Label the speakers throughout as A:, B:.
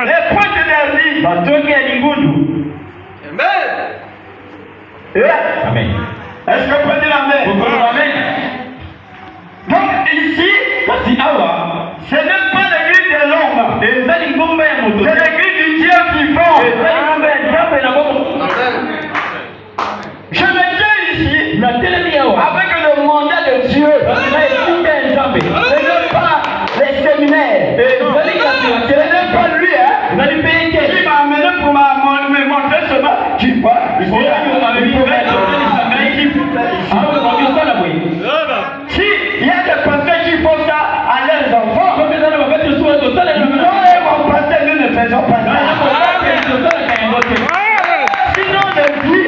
A: Les pointes d'énergie. Amen. Est-ce que vous prenez la main? Donc ici, ce n'est pas l'église de l'homme. C'est l'église du Dieu vivant. Je me tiens ici avec le mandat de Dieu. Ce n'est pas les séminaires. Ce n'est pas lui qui m'a amené pour me montrer seulement. Tu vois, il faut si il y a des pasteurs qui font ça à leurs enfants, non, mon pasteur, nous ne faisons pas ça. Sinon, je dis,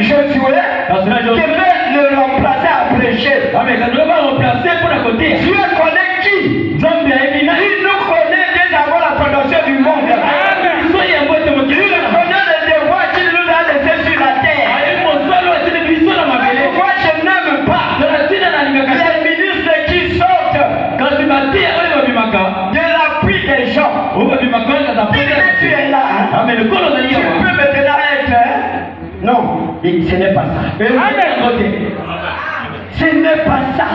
A: Josué devait le remplacer à prêcher. Dieu connaît qui? Il nous connaît dès avant la fondation du monde. Il connaît les devoirs qu'il nous a laissés sur la terre. Moi, je n'aime pas les ministres qui sortent de l'appui des gens. Tu es là. Tu peux maintenant être. Non, ce n'est pas ça. Ce n'est pas ça.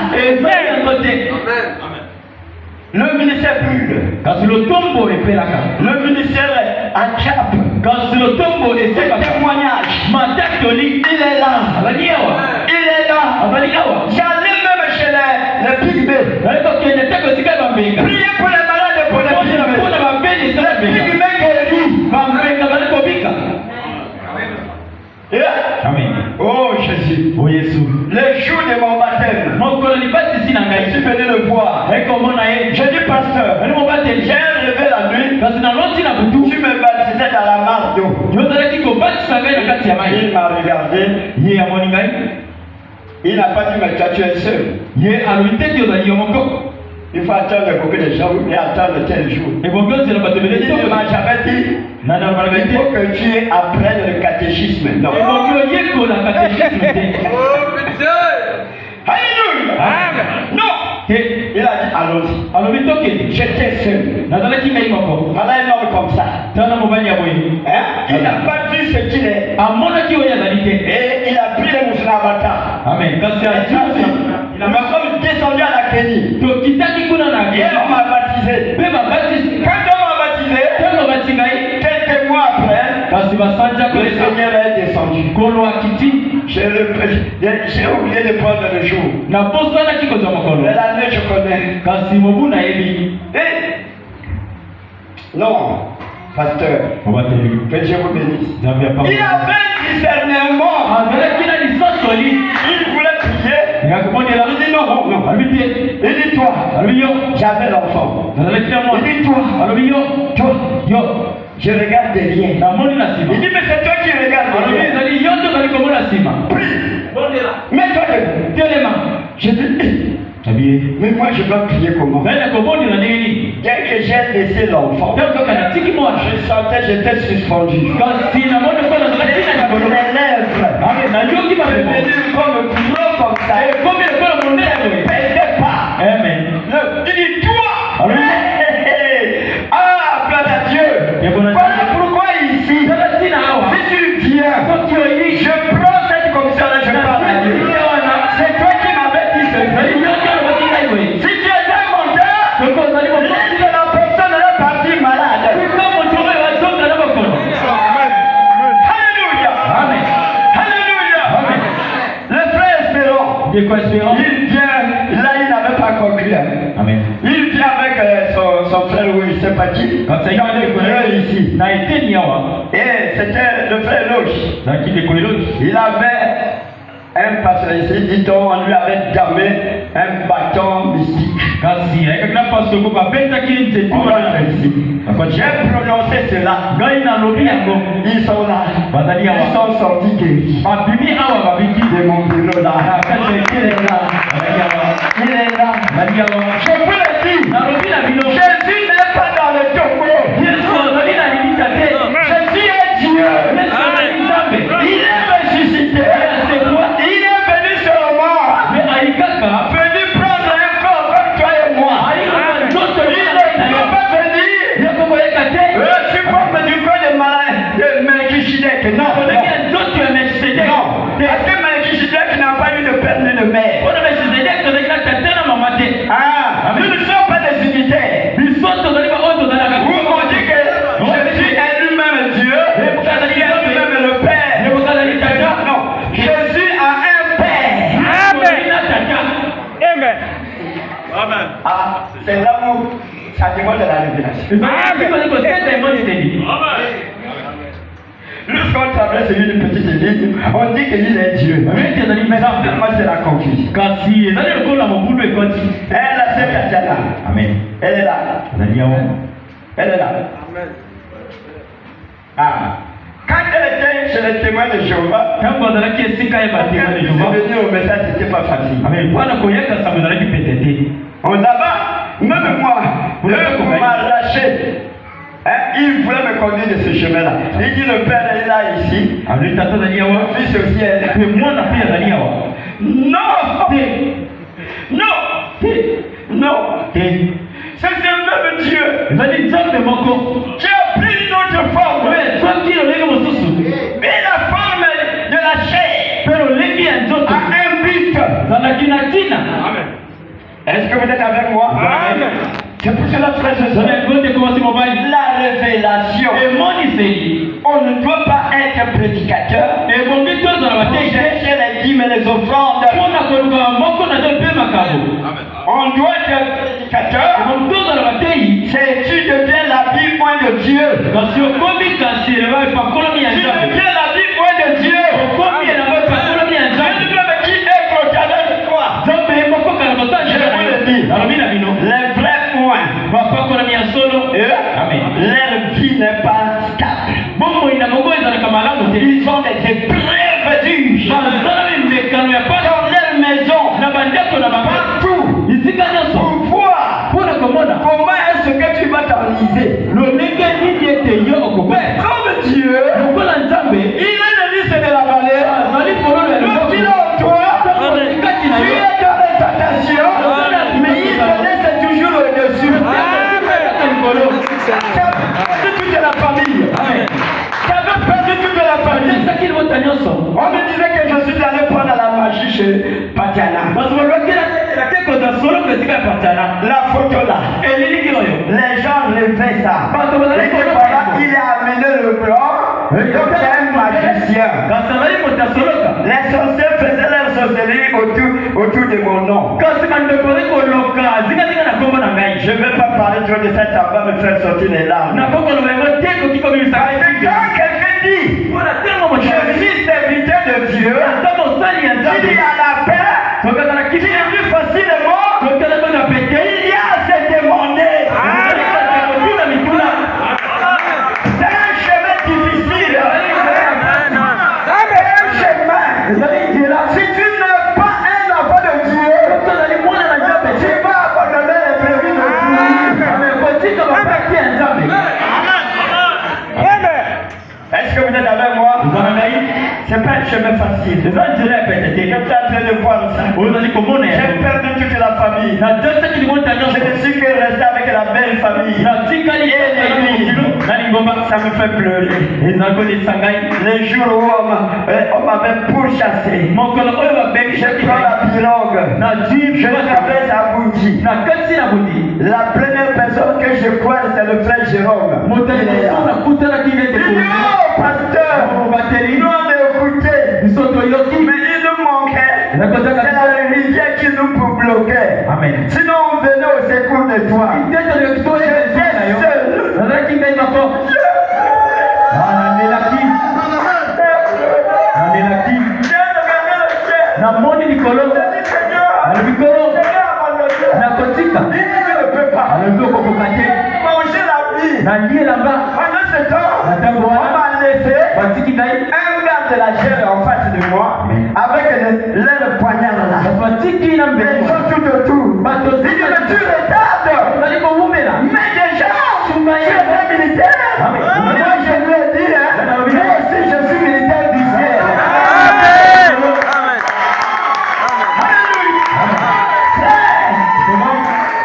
A: Le ministère brûle. Le ministère attrape. Et ce témoignage, il est là. Il est là. J'allais même chez les pygmées. Priez pour les malades, pour les pygmées guéris. Amen. Oh Jésus. Le jour de mon baptême, je suis venu le voir. Je dis pasteur, j'ai rêvé la nuit. Tu me baptisais dans la mare d'eau. Il m'a regardé. Il n'a pas dit mais tu es seul. Il faut attendre beaucoup de gens et attendre tel jour. Il ne m'a jamais dit il faut que tu apprennes le catéchisme. Non. Alléluia. Non. Il a dit allons-y. J'étais seul. Voilà un homme comme ça. Il n'a pas vu ce qu'il est. Et il a pris les Moussalavata. Amen. Il m'a comme descendu à la Kénie. Et on m'a baptisé. Quand on m'a baptisé, quelques mois après, le Seigneur est descendu. J'ai oublié de prendre le jour. Mais l'année, je connais. Non, pasteur, que Dieu vous bénisse. Il avait un discernement. Il voulait prier. Il dit non. Il dit toi, j'avais l'enfant. Il dit toi, je regarde derrière. Il dit mais c'est toi qui regardes derrière. Prie. Mets-toi debout. Je dis mais moi je dois prier comment? Dès que j'ai laissé l'enfant, je sentais que j'étais suspendu. Les lèvres comme comme ça. Amen. Il dit toi. Ah, gloire à Dieu. Voilà pourquoi ici, si tu viens, je prends cette commission-là, je parle à Dieu. C'est toi qui m'avais dit ce. Si tu es un menteur, laisse la personne est partie malade. Alléluia. Amen. Alléluia. Amen. Le frère Espérant, il vient, là il n'avait pas conclu. Amen. Il vient avec son frère, oui, je ne sais pas qui. Quand il ici. Et c'était le frère Loge. Il avait un pasteur ici, dit-on, on lui avait damé un bâton mystique. J'ai prononcé cela. Ils sont là. Ils sont sortis guéris. De mon bureau là. Il est là. Je peux le dire. Jésus n'est pas dans le tombeau. Jésus est Dieu. Il est ressuscité. Il est venu sur moi. Venu prendre un corps comme toi et moi. Il est C'est l'amour, ça demande de la révélation. Lorsqu'on traverse une petite ligne, on dit que l'île est Dieu. Mais finalement, c'est la confusion. Elle a cette Tatiana. Amen. Elle est là. Elle est là. Amen. Ah. Quand elle était chez les témoins de Jéhovah, c'est venu au message, c'était pas facile. On là-bas, même moi, pour m'arracher. Il voulait me conduire de ce chemin-là. Il dit le Père est là ici. Le Fils aussi est là. Non! Non! C'est le même Dieu qui a pris une autre forme. Mais la forme de la chair a un but. Amen. Est-ce que vous êtes avec moi? Amen. C'est pour cela que la révélation. On ne doit pas être prédicateur. Chercher les dîmes et les offrandes. On doit être prédicateur. C'est tu deviens la vie point de Dieu. Tu deviens la vie point de Dieu. Qui est protégé de toi? Je vous le dis. Les vrais points. Leur vie n'est pas stable. Ils ont des épreuves dures. Dans leur maison. Partout. Pour voir comment est-ce que tu vas t'enliser. Comme Dieu, il est le liste de la vallée. Lorsqu'il est en toi, tu es dans les tentations, mais il te laisse toujours au-dessus. Tu as perdu toute la famille. Tu as perdu toute la famille. On me disait que je suis allé prendre la magie chez Patiana. La photo là. Les gens rêvaient ça. Et que voilà, il a amené le blanc. Donc c'est un magicien. Les sorciers faisaient leur sorcellerie autour de mon nom. Je ne vais pas parler trop de ça, ça va me faire sortir les larmes. Quand quelqu'un dit, je suis serviteur de Dieu, il y a la paix, qui est plus facilement, il y a à se demander. C'est un chemin difficile. C'est un chemin. Si tu n'es pas un enfant de Dieu, tu vas abandonner les prévues de Dieu. Est-ce que vous êtes avec moi? C'est pas un chemin facile. Je suis en train de voir ça. J'ai perdu toute la famille. Je ne suis que resté avec la belle famille. Et l'église. Ça me fait pleurer. Les jours où on m'avait pourchassé. Je prends la pirogue. Je traverse à Bouddhi. La première personne que je croise, c'est le frère Jérôme. Pasteur, nous on écoutait, mais il nous manquait. C'est la rivière qui nous bloquait. Amen. Sinon on venait au secours de toi. J'étais seul. Pendant ce temps, on m'a laissé un gars de la chair en face de moi avec l'air poignard là. Ils sont tout autour. Ils disent mais tu retardes. Mais déjà, tu es militaire. Moi je lui ai dit, moi aussi je suis militaire du ciel.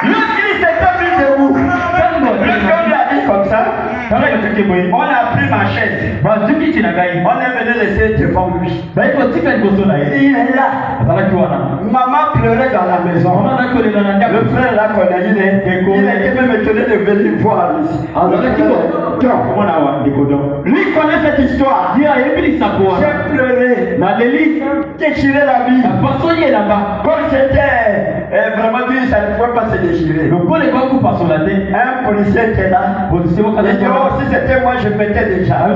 A: Lorsqu'il s'est mis debout, lorsqu'on lui a dit comme ça, on a pris ma chaise. On est venu laisser devant lui. Il est là. Maman pleurait dans la maison. Le frère là qu'on a, il était même étonné de venir voir ici. Lui connaît cette histoire. J'ai pleuré, déchiré la vie. Comme c'était vraiment dur, ça ne pouvait pas se déchirer. Un policier était là. Il dit, oh, si c'était moi, je mettais déjà. Oh,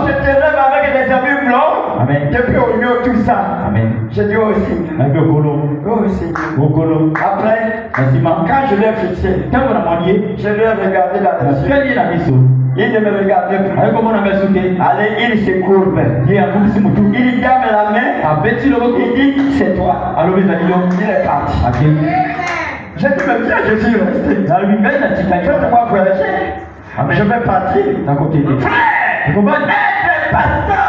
A: je te rêve avec des amis blancs.
B: Amen.
A: Depuis au lieu tout ça.
B: Amen.
A: J'ai dit, oh Seigneur. Oh Seigneur. Après, quand je l'ai fixé, je l'ai regardé dans les yeux. Il ne me regardait plus. Allez, il se courbe. Il gagne la main. Il dit, c'est toi. Il est parti. J'ai dit, mais bien, je suis resté. Faites-moi voyager. Je vais partir. Frère, être pasteur,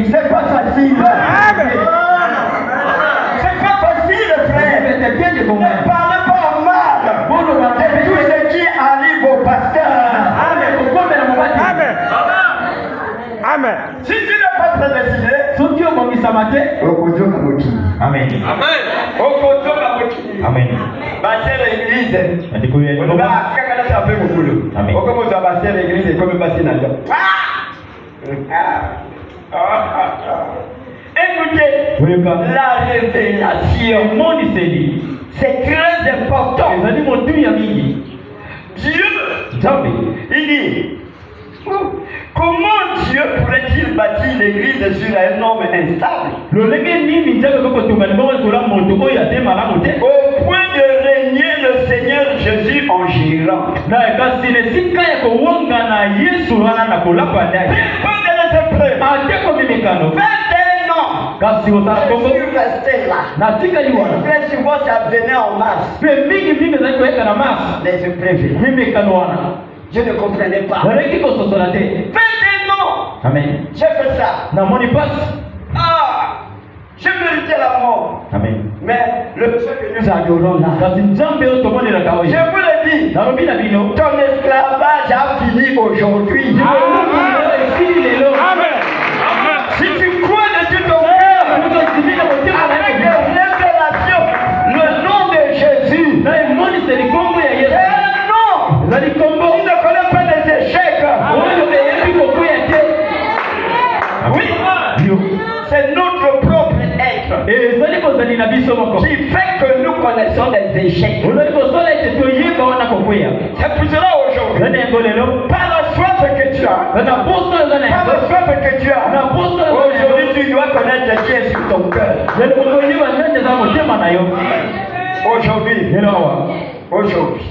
A: c'est pas facile. C'est pas facile, frère. Ne parlez pas mal. C'est tout ce qui arrive au pasteur.
B: Amen.
A: Si tu n'es pas très décidé,
B: Amen. Amen.
A: passer l'église. Écoutez, la révélation, c'est très important. Dieu, il dit, comment Dieu pourrait-il bâtir l'église sur un homme instable? Au point de régner le Seigneur Jésus en gérant. Personne ne laisse pleurer. 21 ans. Je suis resté là. Très souvent ça venait en masse. Les épreuves. Je ne comprenais pas. 21 ans.
B: Amen.
A: J'ai fait ça. Je méritais la mort.
B: Amen.
A: Mais le Dieu que nous adorons là, je vous le dis, ton esclavage a fini aujourd'hui.
B: Amen.
A: Si tu crois de tout ton cœur, avec des révélations, le nom de Jésus, c'est un nom. Tu ne connais pas des échecs. Oui, c'est notre propre être qui fait que nous connaissons des échecs. C'est pour cela aujourd'hui, par la soif que tu as, aujourd'hui tu dois connaître Dieu sur ton cœur. Aujourd'hui,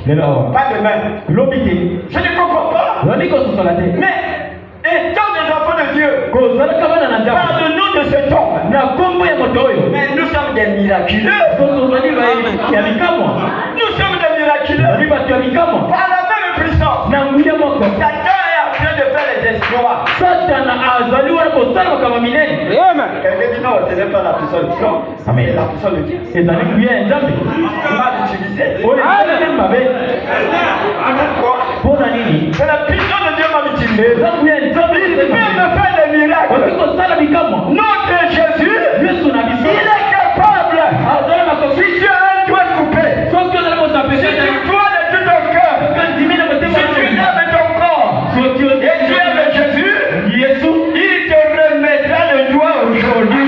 A: pas demain. Je ne comprends pas. Mais étant des enfants de Dieu, parle-nous de ce tombe. Mais nous sommes des miraculeux. Nous sommes des miraculeux. Par la même puissance, Satan est en train de faire les exploits. Quelqu'un dit non, ce n'est pas la puissance du temps, c'est la puissance de Dieu. Il m'a utilisé. C'est la puissance de Dieu m'a utilisé. Il peut me faire des miracles. Notre Jésus, il est capable. Si tu as un doigt coupé, si tu crois de tout ton cœur, si tu aimes ton corps, et tu aimes Jésus, il te remettra le doigt aujourd'hui.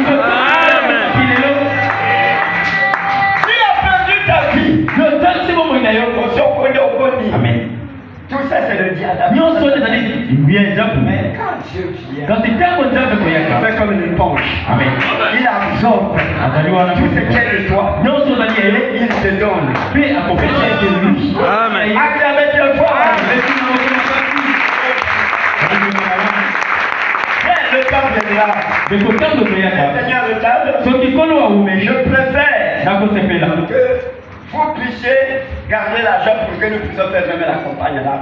A: Tu as perdu ta vie.
B: Amen.
A: Tout ça c'est le diable. Mais quand Dieu vient, il fait comme une éponge.
B: Amen.
A: Il absorbe tout ce qui est de toi. Il te donne.
B: Amen.
A: Acclamez Dieu fort. Le temps viendra. Le Seigneur retarde. Mais je préfère que vous puissiez garder l'argent pour que nous puissions faire même la campagne là.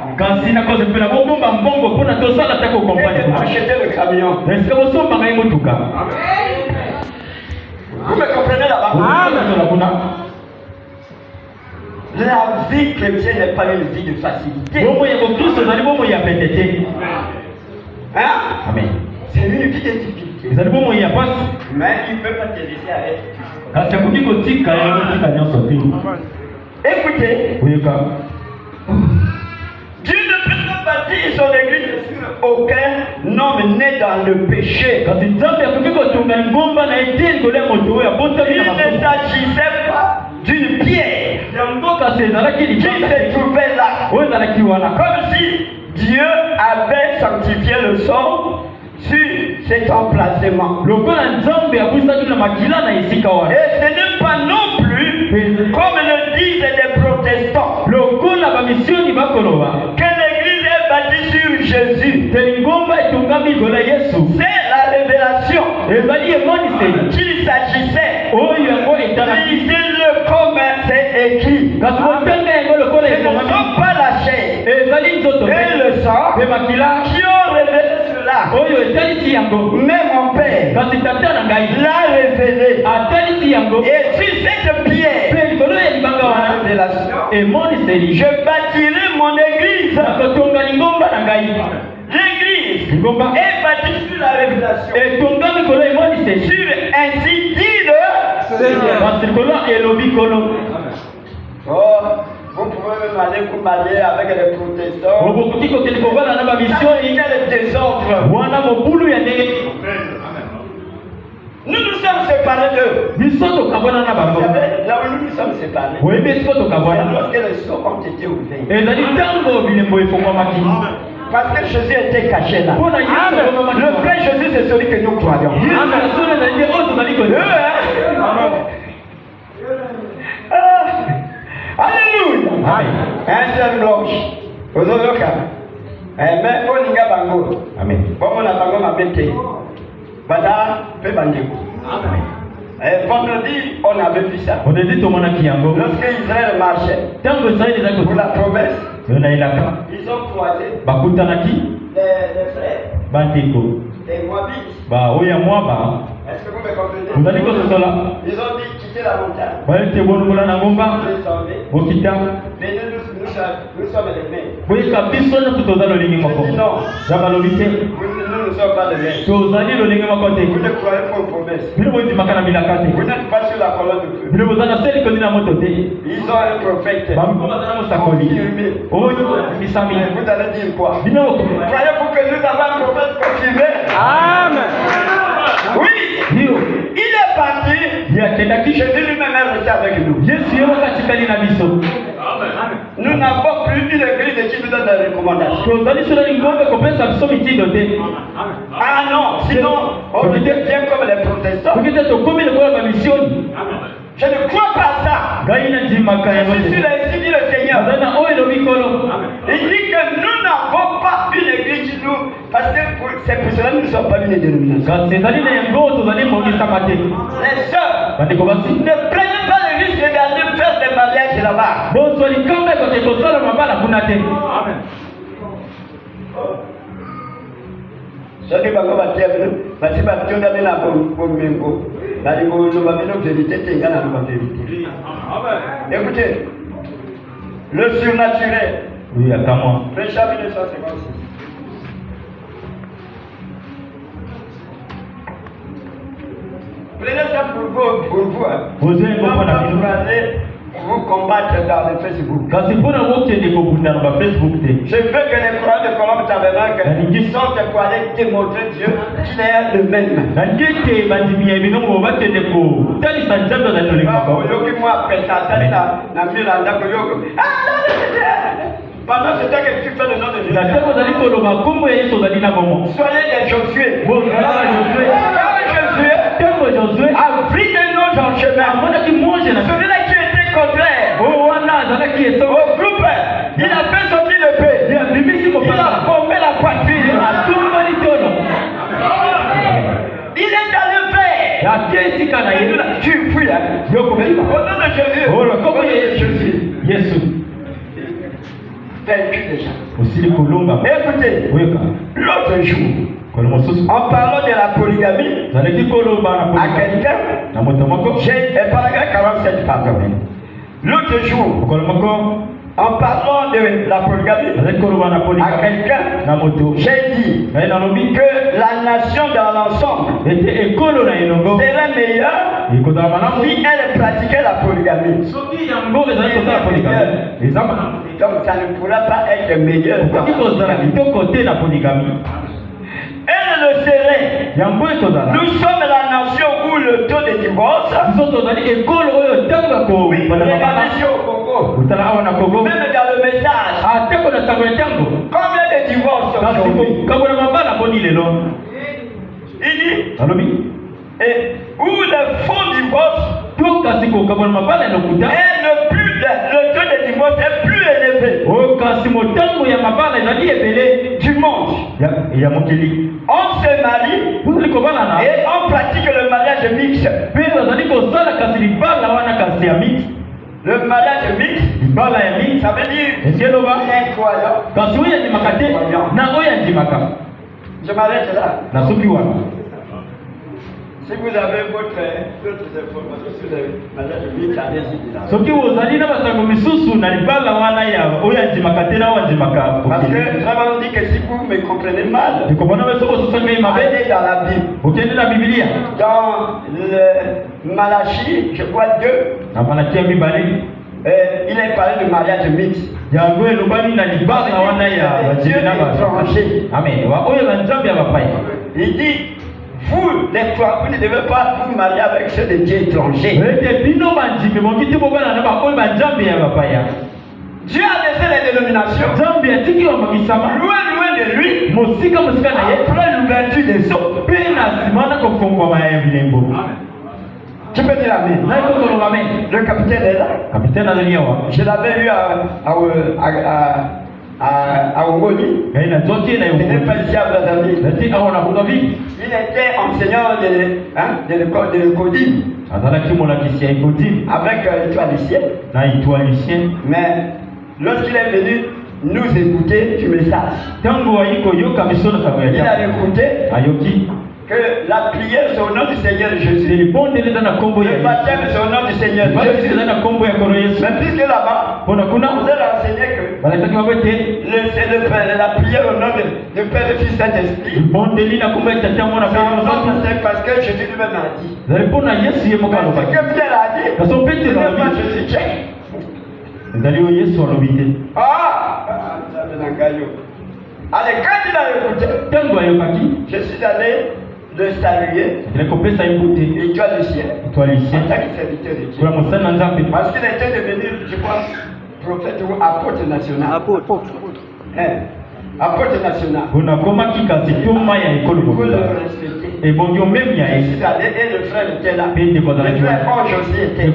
A: Acheter le camion. Vous me comprenez là-bas? La vie chrétienne n'est pas une vie de facilité. Hein?
B: Amen.
A: C'est une vie de difficulté. Mais il ne peut pas te laisser avec tout. Écoutez, Dieu ne peut pas bâtir son église sur aucun homme né dans le péché. Il ne s'agissait pas d'une pierre qui se trouvait là. Comme si Dieu avait sanctifié le sol sur cet emplacement. Et ce n'est pas non plus, comme le disent les protestants, que l'église est bâtie sur Jésus. C'est la révélation qu'il s'agissait. Lisez-le comme c'est écrit. Ce ne sont pas la chair et le sang qui ont révélé cela. Mais mon Père l'a révélé. Et sur cette pierre, je bâtirai mon église. L'église est bâtie sur la révélation. Sur ainsi dit le Seigneur. Oh, vous pouvez même aller vous marier avec les protestants. Il y a le désordre. Nous nous sommes séparés d'eux. Vous savez, là où nous nous sommes séparés, c'est lorsque les cieux ont été ouverts. Parce que Jésus était caché là. Le vrai Jésus, c'est celui que nous croyons. Alléluia. Un seul bloc. Mais Olinga Bango. Amen. Bon, la Bango m'a pété. Bada, fait Bandeko. Vendredi, on avait vu ça. Lorsque Israël marchait pour la promesse, ils ont croisé les frères, les Moabites. Est-ce que vous me comprenez? Ils ont dit quitter la montagne. Mais nous sommes les mêmes. Nous ne sommes pas les mêmes. Vous ne croyez pas aux promesses. Vous n'êtes pas sur la colonne de feu. Ils ont un prophète. Vous allez dire quoi? Croyez-vous que nous avons un prophète confirmé? Amen. Oui. Il est parti. Jésus lui-même est resté avec nous. Nous n'avons plus une église qui nous donne des recommandations. Ah non, sinon on devient comme les protestants. Je ne crois pas ça. Je suis sur ainsi dit le Seigneur. Il dit que nous n'avons pas une église chez nous. Parce que c'est pour cela que nous ne sommes pas une dénomination. Les sœurs, ne prenez pas le risque d'aller faire des mariages là-bas. Amen. Soki bango batia bino basi batonda bina bomengo bali koloba bino vérité tenga na loba vérité. Écoutez, le surnaturel. Oui, attends-moi. Prêcha 1956. Prenez ça pour vous. Vous allez vous combattre dans le Facebook. Je veux que les croyants de Colombe Tabernacle sortent pour aller démontrer Dieu qu'il est le même. Pendant ce temps que tu fais le nom de Jésus, soyez des Josué. Josué a pris des noms en chemin. Celui-là qui était contraire au groupe, il a fait sortir le paix. Il a bombé la poitrine. Il est dans le paix. Tu fuis. Au nom de Jésus. Jésus. Vaincu déjà. Écoutez, l'autre jour, en parlant de la polygamie, à quelqu'un, j'ai paragraphe 47, pardon. L'autre jour, En parlant de la polygamie à quelqu'un, j'ai dit que la nation dans l'ensemble serait meilleure si elle pratiquait la polygamie. Donc ça ne pourra pas être meilleur dans la polygamie. Elle le serait. Nous sommes la nation où le taux de divorce. Regardez ici au Congo. Même dans le message. Combien de divorces aujourd'hui? Il dit. Et où le faux divorce. Et le taux de divorce est plus élevé du monde. On se marie et on pratique le mariage mixte. Le mariage mixte, ça veut dire incroyable. Je m'arrête là. Si vous avez d'autres informations sur le mariage mixte, allez-y. Parce que ça va dire que si vous me comprenez mal, allez dans la Bible. Dans le Malachie, je vois 2. Il est parlé de mariage mixte. Il dit, vous, les croyants, vous ne devez pas vous marier avec ceux de Dieu étrangers. Dieu a laissé les dénominations. Loin de lui. Après l'ouverture des eaux. Tu peux dire amen. Le capitaine est là. Je l'avais eu à Ogoni. Il n'est pas ici à Brazzaville. Il était enseignant de l'école de Codine. Avec étoilicien. Mais lorsqu'il est venu nous écouter du message, il a écouté que la prière c'est au nom du Seigneur Jésus. Le baptême c'est au nom du Seigneur Jésus. Mais puisque là-bas, on a enseigné que la prière au nom du Père et Fils Saint-Esprit. C'est parce que Jésus lui-même a dit. Parce que Pierre a dit, ce n'est pas Jésus. Allez, quand il a écouté, je suis allé le saluer. Étoilicien. En tant que serviteur de Dieu. Parce qu'il était devenu, je crois, prophète ou apôtre national. Apôtre national. Il faut le respecter. Je suis allé et le frère était là. Le frère Ange aussi était là.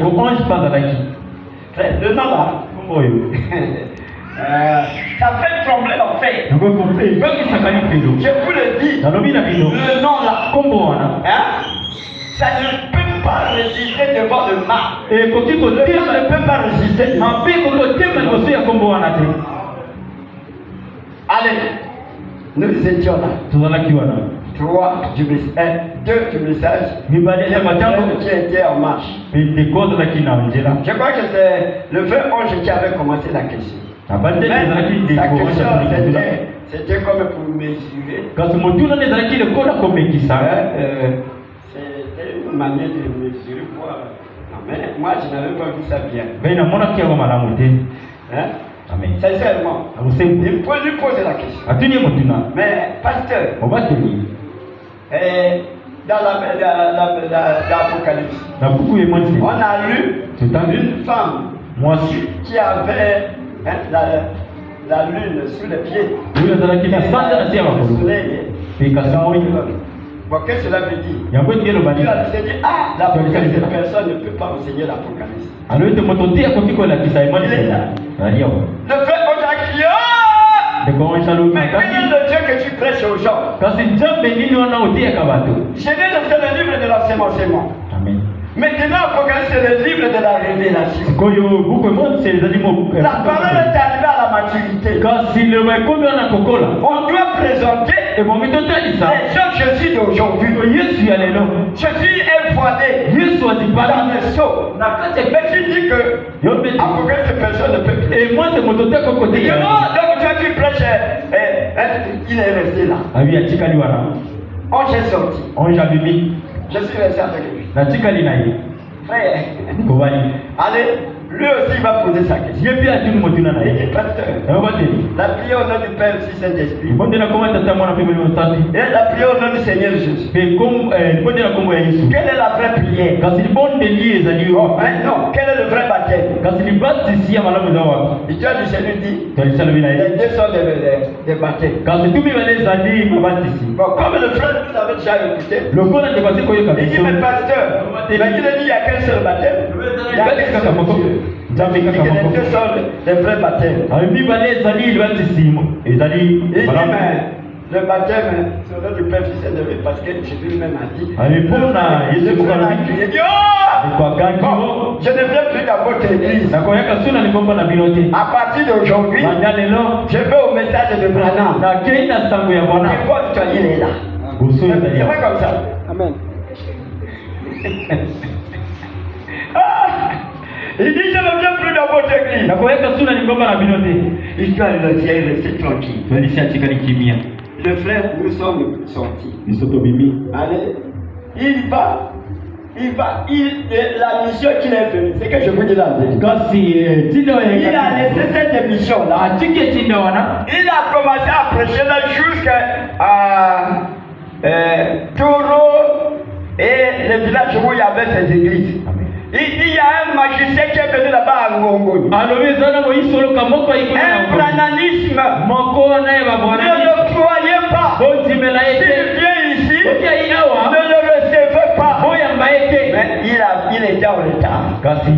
A: Le nom là. Ça fait trembler en fait. Je vous le dis. Le nom là. Ça ne peut pas résister devant le mal. Le mal ne peut pas résister. Allez, nous étions là. 3 du message, 2 du message, qui était en marche. Je crois que c'est le frère Ange qui avait commencé la question. Mais sa question c'était comme pour mesurer. C'était une manière de mesurer quoi. Mais moi je n'avais pas vu ça bien. Sincèrement, il faut lui poser la question. Mais pasteur, dans l'Apocalypse, on a lu une femme qui avait la lune sous les pieds. Le soleil. Bon, qu'est-ce que cela veut dire? Dieu a dit, l'Apocalypse, personne ne peut pas enseigner l'Apocalypse. Le frère Ojaki, mais quel est le Dieu que tu prêches aux gens? Je viens de faire le livre de l'enseignement. Maintenant, l'Apocalypse, c'est le livre de la révélation. La parole est arrivée à la maturité. On doit présenter les gens Jésus d'aujourd'hui. Jésus est voilé dans le sceau. Mais tu dis que Apocalypse, personne ne peut prier. Donc toi tu prêches, il est resté là. On est sorti. Je suis resté avec lui. Frère, allez, lui aussi il va poser sa question. Il dit, pasteur, la prière au nom du Père, Fils et Saint-Esprit. Et la prière au nom du Seigneur Jésus. Quelle est la vraie prière? Non, quel est le vrai baptême? Et tu as du Seigneur dit, les deux sont des baptêmes. Bon, comme le frère nous avait déjà écouté, il dit, mais pasteur, il a dit, il n'y a qu'un seul baptême. Il y a qu'un seul Dieu. Les deux sont les vrais baptêmes. Il dit, mais le baptême, c'est le nom du Père, Fils et Saint-Esprit, parce que Jésus lui-même a dit, je ne viens plus dans votre église. À partir d'aujourd'hui, je vais au message de Branham. Et quoi, il est là. C'est vrai comme ça. Amen. Il dit, je ne viens plus dans votre église. Il doit le dire, rester tranquille. Le frère, nous sommes sortis. Allez, la mission qu'il est venu, c'est que je vous dis la vérité. Il a laissé cette mission-là. Il a commencé à prêcher là jusqu'à Toro et le village où il y avait ces églises. Il y a un magicien qui est venu là-bas à Ngongo. Un plananisme. Ne le croyez pas. S'il vient ici, ne le recevez pas. Mais il était en retard.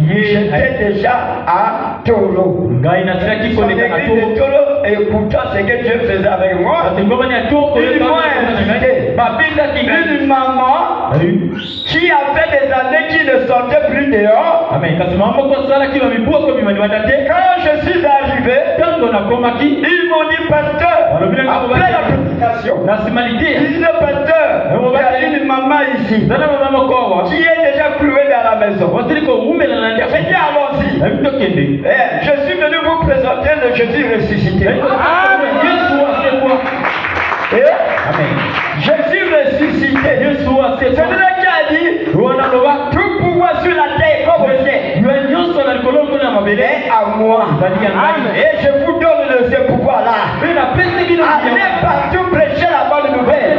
A: J'étais déjà à Toro. Son église de Toro, écoutant ce que Dieu faisait avec moi, ils m'ont invité. Une maman qui a fait des années qui ne sortait plus dehors. Quand je suis arrivé, ils m'ont dit, pasteur, après la prédication, il dit, le pasteur, il y a une maman ici qui est déjà clouée dans la maison. J'ai dit, allons-y. Je suis venu vous présenter le Jésus ressuscité. Jésus ressuscité. Celui-là qui a dit, tout pouvoir sur la terre comme au ciel est à moi. Et je vous donne ce pouvoir-là. Allez partout prêcher la bonne nouvelle.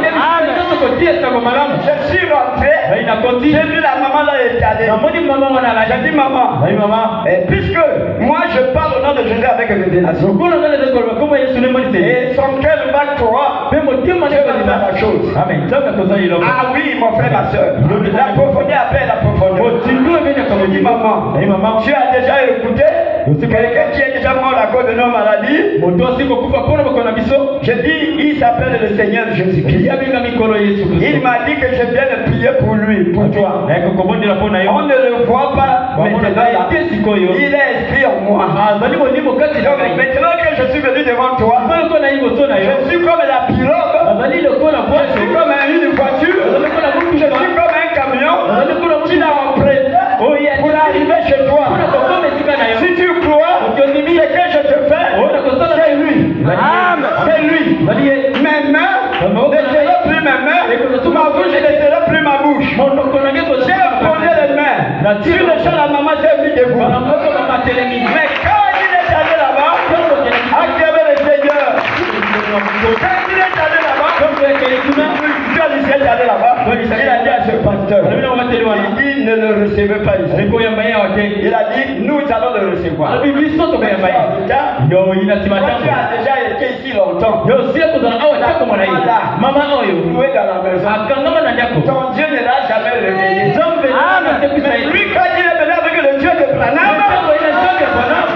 A: Je suis rentré. J'ai vu la maman là étalée. J'ai dit, maman, puisque moi je parle au nom de Jésus avec révélation, et son cœur va croire, Dieu va faire la chose. Ah oui, mon frère, ma soeur, la profondeur après la profondeur. Je dis, maman, tu as déjà écouté quelqu'un qui est déjà mort à cause de nos maladies? Je dis, il s'appelle le Seigneur Jésus-Christ. Il m'a dit que je viens de prier pour lui, pour toi. On ne le voit pas maintenant. Il est inscrit en moi. Donc maintenant que je suis venu devant toi, je suis comme la pirogue, je suis comme une voiture, je suis comme un camion qui l'a emprunté pour arriver chez toi. Si tu crois, ce que je te fais, c'est lui. C'est lui. Mes mains ne seront plus mes mains, ma bouche ne sera plus ma bouche. J'ai posé les mains sur le champ, la maman s'est mise debout. Mais quand il est allé là-bas, activez le Seigneur. Quand il est allé là-bas, il a dit à ce pasteur, il dit, ne le recevez pas ici. Il a dit, nous allons le recevoir. Toi, tu as déjà été ici longtemps. Maman, loué dans la maison. Ton Dieu ne l'a jamais réveillé. Mais lui, quand il est venu avec le Dieu de Branham,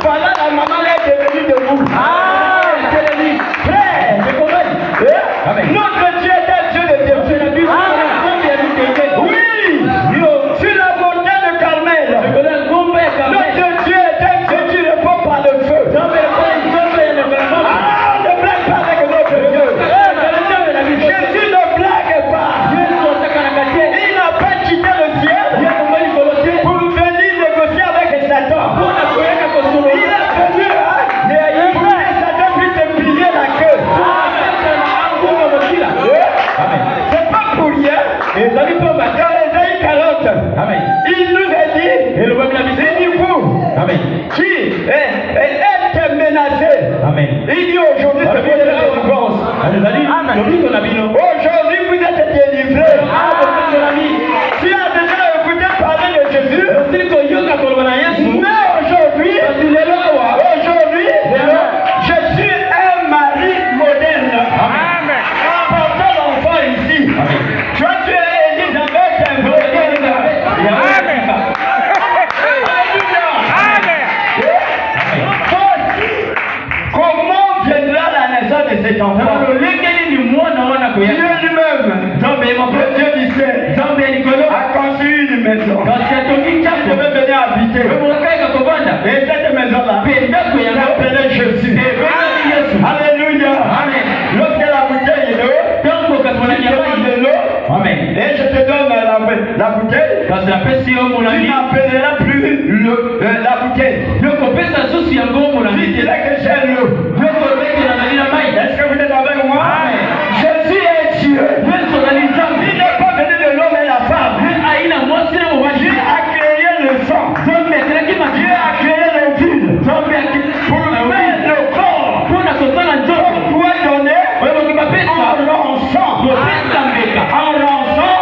A: voilà la maman est devenue debout. Frère, notre Dieu est un Dieu de dévotion. Oui, sur la montagne de Carmel, notre Dieu est un Dieu qui répond par le feu. Amen. menacé.
B: Amen.
A: Il dit aujourd'hui, c'est pour la délivrance. Aujourd'hui, vous êtes délivrés. Tu as déjà écouté parler de Jésus. Mais aujourd'hui, je suis un mari moderne. Portant l'enfant ici. Toi, tu es Elisabeth, un moderne. Comment viendra la naissance de cet enfant? Dieu lui-même, Dieu du ciel, a construit une maison. Je veux venir habiter. Et cette maison-là s'appelait Jésus. Alléluia. Lorsque la bouteille est l'eau, tu demandes de l'eau. Et je te donne la bouteille. Tu n'appelleras plus la bouteille. Tu dirais que j'ai l'eau. Est-ce que vous êtes avec moi? Jésus est Dieu. Il n'est pas venu de l'homme et la femme. Dieu a créé le sang. Dieu a créé le vide. Pour faire le corps. Pour toi donner en rançon.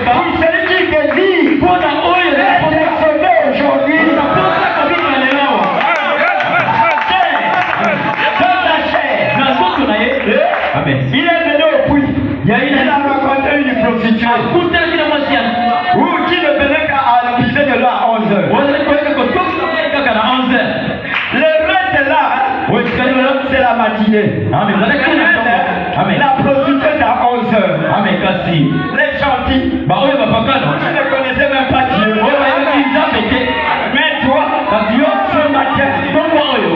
A: Pour celui qui te dit d'être sauvé aujourd'hui.
B: Amen.
A: Il est venu au puits. Il a rencontré une prostituée. Ou qui ne venait qu'à puiser de l'eau à 11h. Le reste est là, c'est la matinée. La prostituée c'est à 11h. Les gentils, qui ne connaissaient même pas Dieu. Mais toi, ce matin,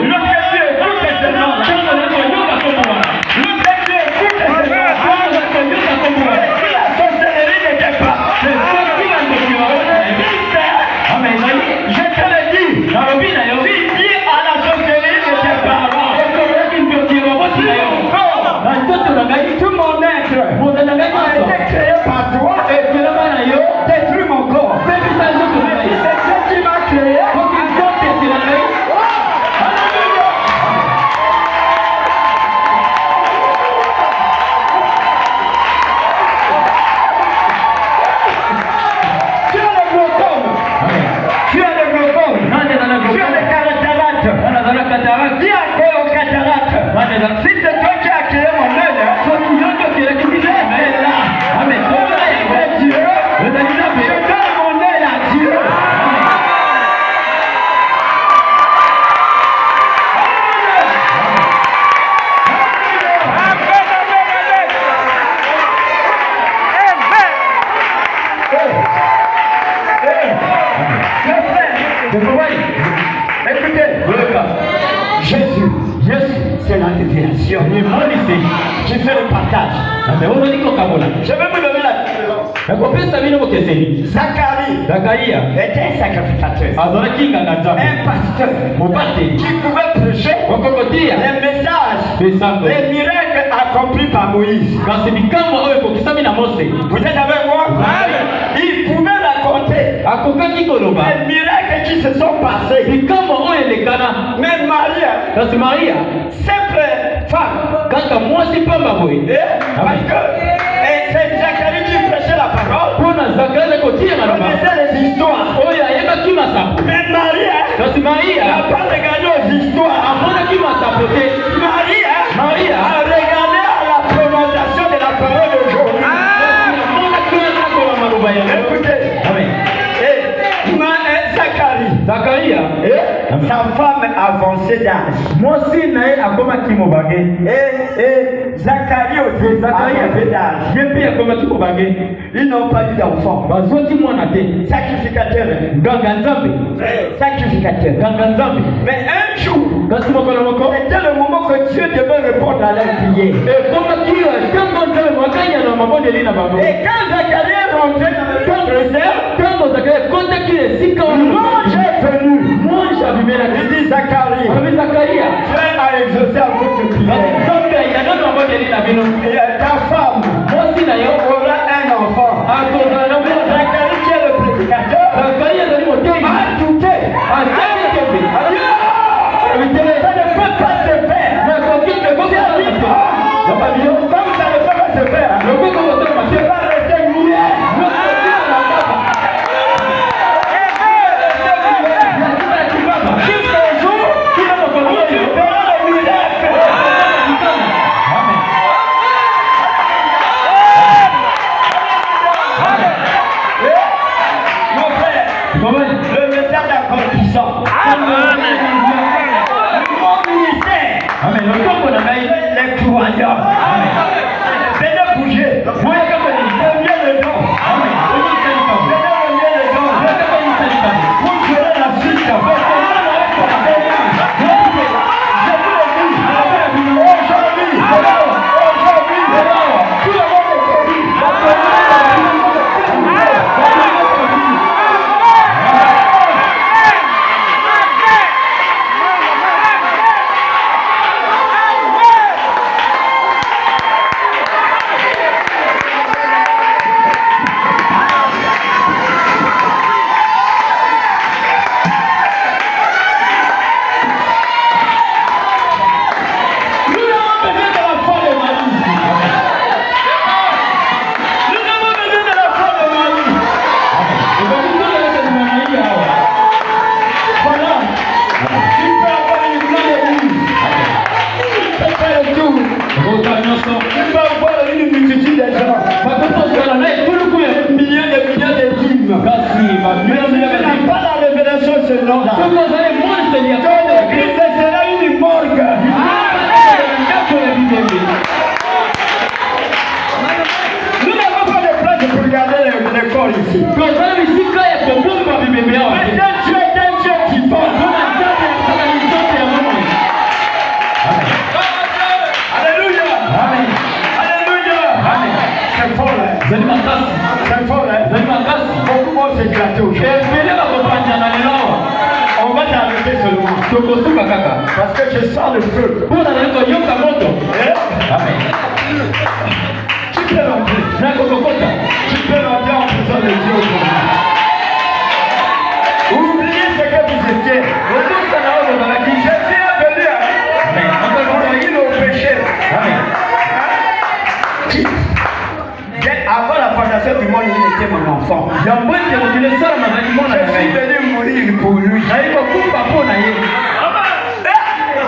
A: lorsque tu écoutes ce nom, si la sorcellerie n'était pas, je te le dis, si Dieu à la sorcellerie n'était pas, tout mon être a été créé par toi et détruis mon corps. Mais si c'est Dieu qui m'a créé, si c'est toi qui as créé mon œil, c'est là. Amen. C'est Dieu. Je donne mon œil à Dieu. Écoutez, Jésus, c'est la révélation. Je fais le partage. Je vais vous donner la différence. Zacharie était un sacrificateur. Un pasteur qui pouvait prêcher les messages, les miracles accomplis par Moïse. Vous êtes avec moi? Il pouvait raconter les miracles qui se sont passés. Mais Maria, simple femme, parce que c'est Zacharie qui prêchait la parole, connaissait les histoires. Mais Maria n'a pas regardé aux histoires. Maria a regardé à la prononciation de la parole d'aujourd'hui. Écoutez, Zacharie, sa femme avancée d'âge. Et Zacharie aussi avancé d'âge. Ils n'ont pas eu d'enfant. Sacrificateur. Mais un jour, c'était le moment que Dieu devait répondre à leur prière. Et quand Zacharie est rentré dans le désert, l'ange est venu. Il dit Zacharie, Dieu a exaucé à votre prière. Et ta femme aura un enfant. Zacharie qui est le prédicateur a douté. Ça ne peut pas se Tu vas voir une multitude de gens. Millions de dîmes. Mais on n'a pas la révélation de ce nom-là. Christ sera une morgue. Nous n'avons pas de place pour garder les corps ici. Maintenant, tu es un Dieu qui parle. Alléluia. Alléluia. C'est fort, hein? C'est fort, hein? Beaucoup vont s'éclater aujourd'hui. On va t'arrêter seulement. Parce que je sens le feu. Amen. Tu peux rentrer. Tu peux rentrer en faisant le Dieu aujourd'hui. Oubliez ce que vous étiez. Jésus est venu. Il au péché. Avant la fondation du monde, il était mon enfant. Je suis venu mourir pour lui.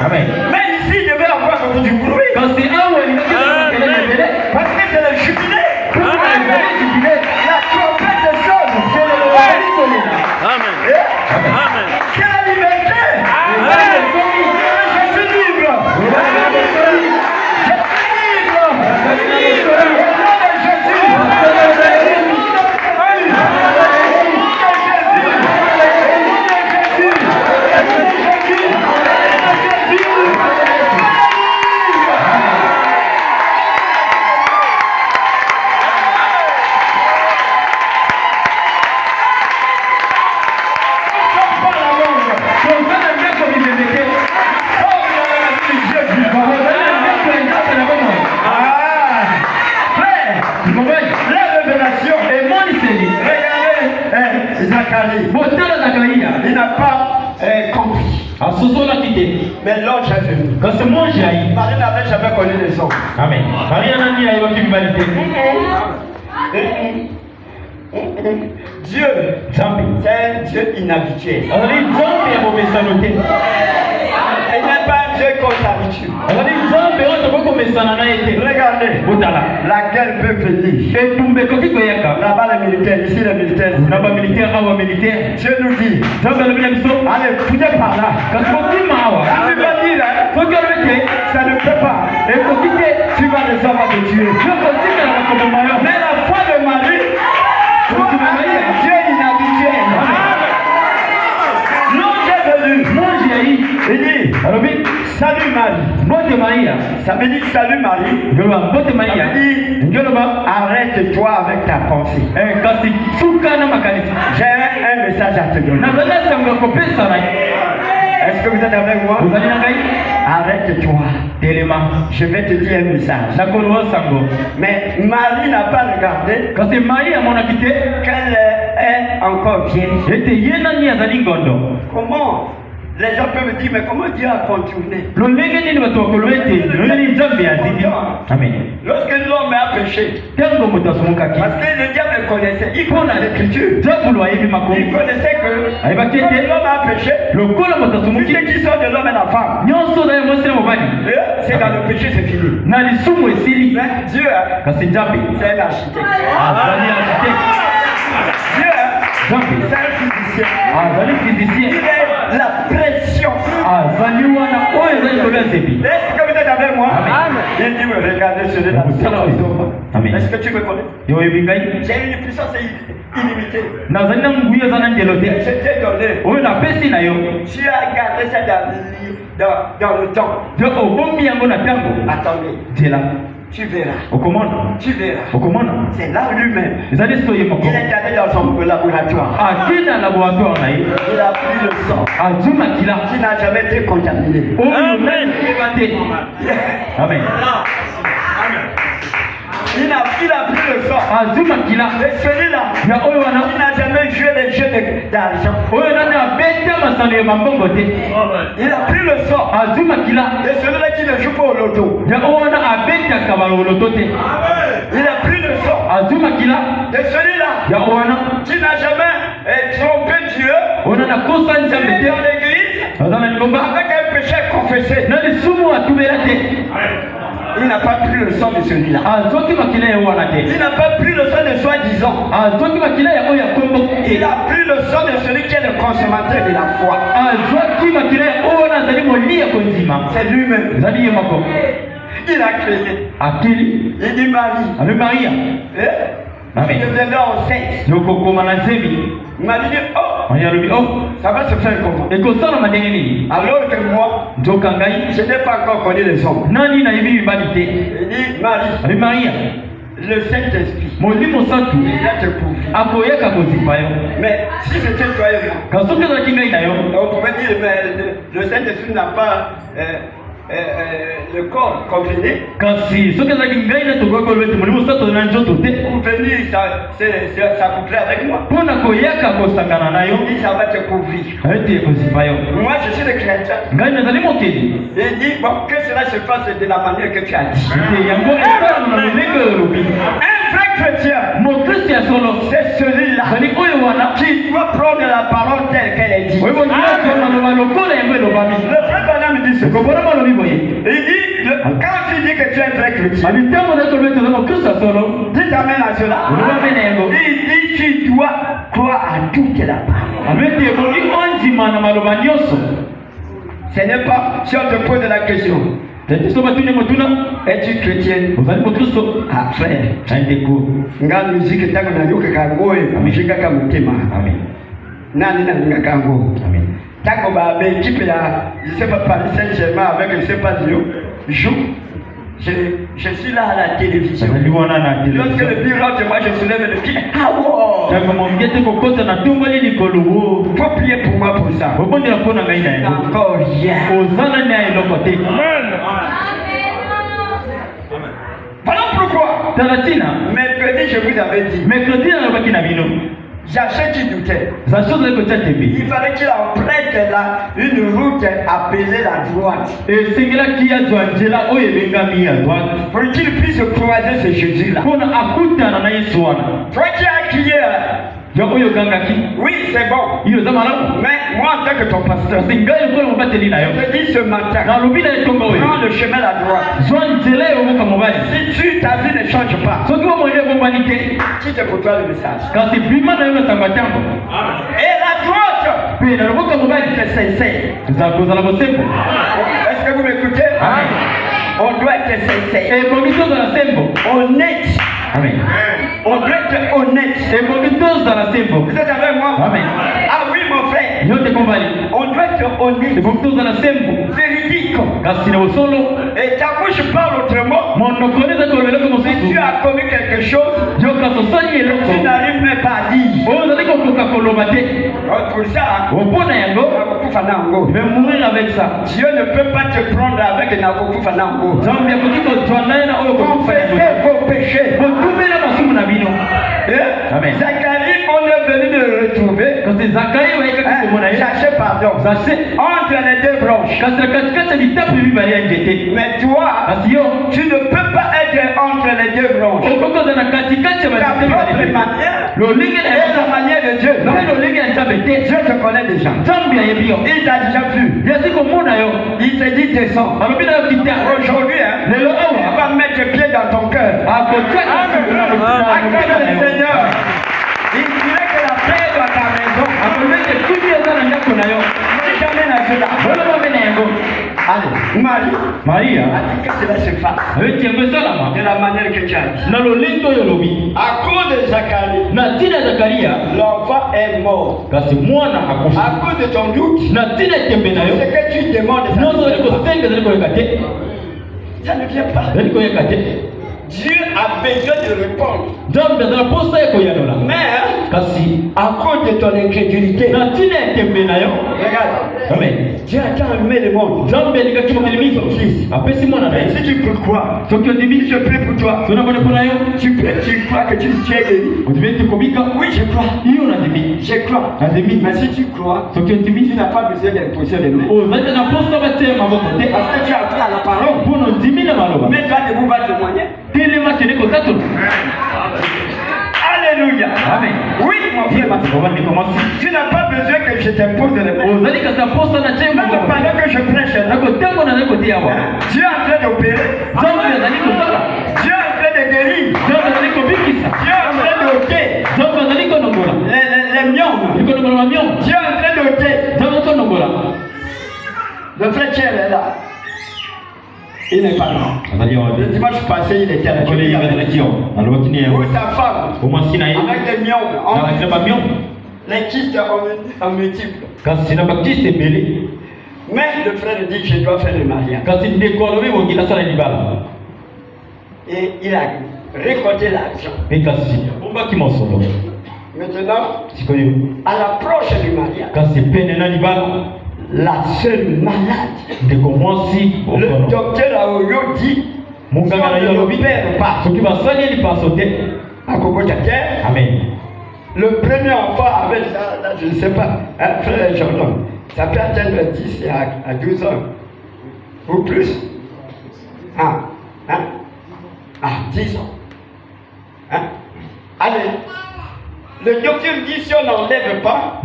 B: Amen.
A: Mais ici, je vais avoir du bruit. Parce que c'est le jubilé. La trompette sonne.
C: Amen. Amen.
A: C'est la liberté. Je suis libre. Je suis libre. Il n'a pas compris. Mais l'ange est venu. Marie n'avait jamais connu les hommes.
B: Amen.
A: Dieu, c'est un Dieu inhabituel. Il n'est pas un Dieu qu'on s'habitue. Regardez, la guerre peut venir. Là-bas les militaires, ici les militaires. Dieu nous dit, allez, foutez par là. Tu vas dire, ça ne peut pas. Tu vas les avoir de tuer. Mais la foi de Marie, Dieu inhabituel. L'ange est venu. Il dit, salut Marie. Ça veut dire salut Marie. Ça veut dire arrête-toi avec ta pensée. J'ai un message à te donner. Est-ce que vous êtes avec moi? Arrête-toi. Je vais te dire un message. Mais Marie n'a pas regardé qu'elle est encore vierge. Comment? Les gens peuvent me dire, mais comment Dieu a contourné?
B: Amen.
A: Lorsque l'homme a péché, parce que le diable connaissait, il connaissait l'écriture. Il connaissait que l'homme a péché. Tous ceux qui sont de l'homme et la femme, c'est dans le péché, c'est fini. Mais Dieu, c'est un architecte. Dieu, c'est un physicien. Il est la pression. Est-ce que vous êtes avec moi? Amen. Il dit, regardez celui-là. Est-ce que tu me connais? J'ai une puissance illimitée. Je t'ai donné. Tu as gardé ça dans le temps. Attendez. Tu verras. Tu verras. C'est là lui-même. Il est allé dans son laboratoire. Il a pris le sang. Qui n'a jamais été contaminé.
C: Amen.
B: Amen.
A: Il a pris le sang. Et celui-là, il n'a jamais joué les jeux d'argent. Il a pris le sang. Et celui-là qui ne joue pas au loto. Il a pris le sang. Et celui-là qui n'a jamais trompé Dieu. Il est dans l'église avec un péché confessé. Il Il n'a pas pris le sang de celui-là. Il n'a pas pris le sang de soi-disant. Il a pris le sang de celui qui est le consommateur de la foi. C'est lui-même. Il a créé. Il dit Marie.
B: Amen.
A: Je viendrai enceinte. Marie dit ça va se faire comment? Alors que moi, je n'ai pas encore connu les hommes. Il dit Marie. Le Saint-Esprit, il va te couvrir. Mais si c'était toi et moi, on pouvait dire mais le Saint-Esprit n'a pas le corps combiné. Pour venir, ça couplerait avec moi. Il dit ça va te couvrir. Moi je suis le chrétien. Il dit bon, que cela se fasse de la manière que tu as dit. Un vrai chrétien, c'est celui-là qui doit prendre la parole telle qu'elle est dit. Le frère Branham dit ce. Il dit, quand tu dis que tu es un vrai chrétien, dis amen à cela. Il dit, tu dois croire à toute la parole. Ce n'est pas si on te pose la question. Es-tu chrétienne? Ah frère, nga musique tango na yoka kangoe amishika kama mtima. Amen. Nani na kango? Amen. Tango ba équipe là, je sais pas Paris Saint-Germain avec je sais pas Lyon joue. Je suis là à la télévision. Lorsque le but rentre, moi je soulève le pied. Ah wow! Faut prier pour moi pour ça. Encore hier. Voilà pourquoi. Mercredi, je vous avais dit. J'achète qui doutait. Il fallait qu'il emprunte là une route appelée la droite. Pour qu'il puisse croiser ce Jésus-là. Toi qui as crié. Oui, c'est bon. Mais moi, en tant que ton pasteur, je te dis ce matin, prends le chemin à droite. Si ta vie ne change pas, quitte pour toi le message. Et la droite, c'est sincère. Est-ce que vous m'écoutez? On doit être sincère. Honnête.
B: Amen.
A: On doit être honnête. Vous êtes avec moi?
B: Amen.
A: Ah oui, mon frère. On doit être honnête. Véridique. Et ta bouche parle autrement. Si tu as commis quelque chose, tu n'arrives même pas à dire. Pour ça,
B: je vais mourir avec ça.
A: Dieu ne peut pas te prendre avec Nagoku Fanango. Confessez vos péchés.
B: Amen.
A: Zacharie, on est venu le retrouver. Chercher pardon. Entre les deux branches. Mais toi, tu ne peux pas être entre les deux branches. Ta propre manière est la manière de Dieu. Non. Dieu te connaît déjà. Il t'a déjà vu. Il te dit descends. Aujourd'hui, il va mettre le pied dans ton cœur. Accorde le Seigneur. Il dirait que la paix est dans ta maison. Si t'amènes à cela. Allez, Marie a dit que cela se fasse de la manière que tu as dit. À cause de Zacharie, l'enfant est mort. À cause de ton doute, ce que tu demandes, ça ne vient pas. Dieu a besoin de répondre. Mais à cause de ton incrédulité, regarde, Dieu a tant aimé le monde. Son fils. Si tu peux croire, je prie pour toi. Tu crois que tu es guéri? Oui, je crois. Je crois. Mais si tu crois, tu n'as pas besoin de poser les mains. Parce que tu as appris à la parole. Mais toi, ne vous pas témoigner. Alléluia.
B: Amen.
A: Oui, mon frère. Tu n'as pas besoin que je t'impose les mains. Même pendant que je prêche, Dieu est en train d'opérer. Le frère Thierry est là. Il n'est pas là. Le dimanche passé, il était à la Ou sa femme, avec des mions, les kystes en multiples. Mais le frère dit que je dois faire le mariage. Et il a récolté l'argent. Maintenant, à l'approche du mariage, la seule malade, le docteur Aoyo dit, si on ne perd pas,
C: Amen.
A: le premier enfant avec ça, je ne sais pas, un frère Jordan, ça peut atteindre 10 à 12 ans, ou plus. 10 ans. Allez. Le docteur dit si on n'enlève pas,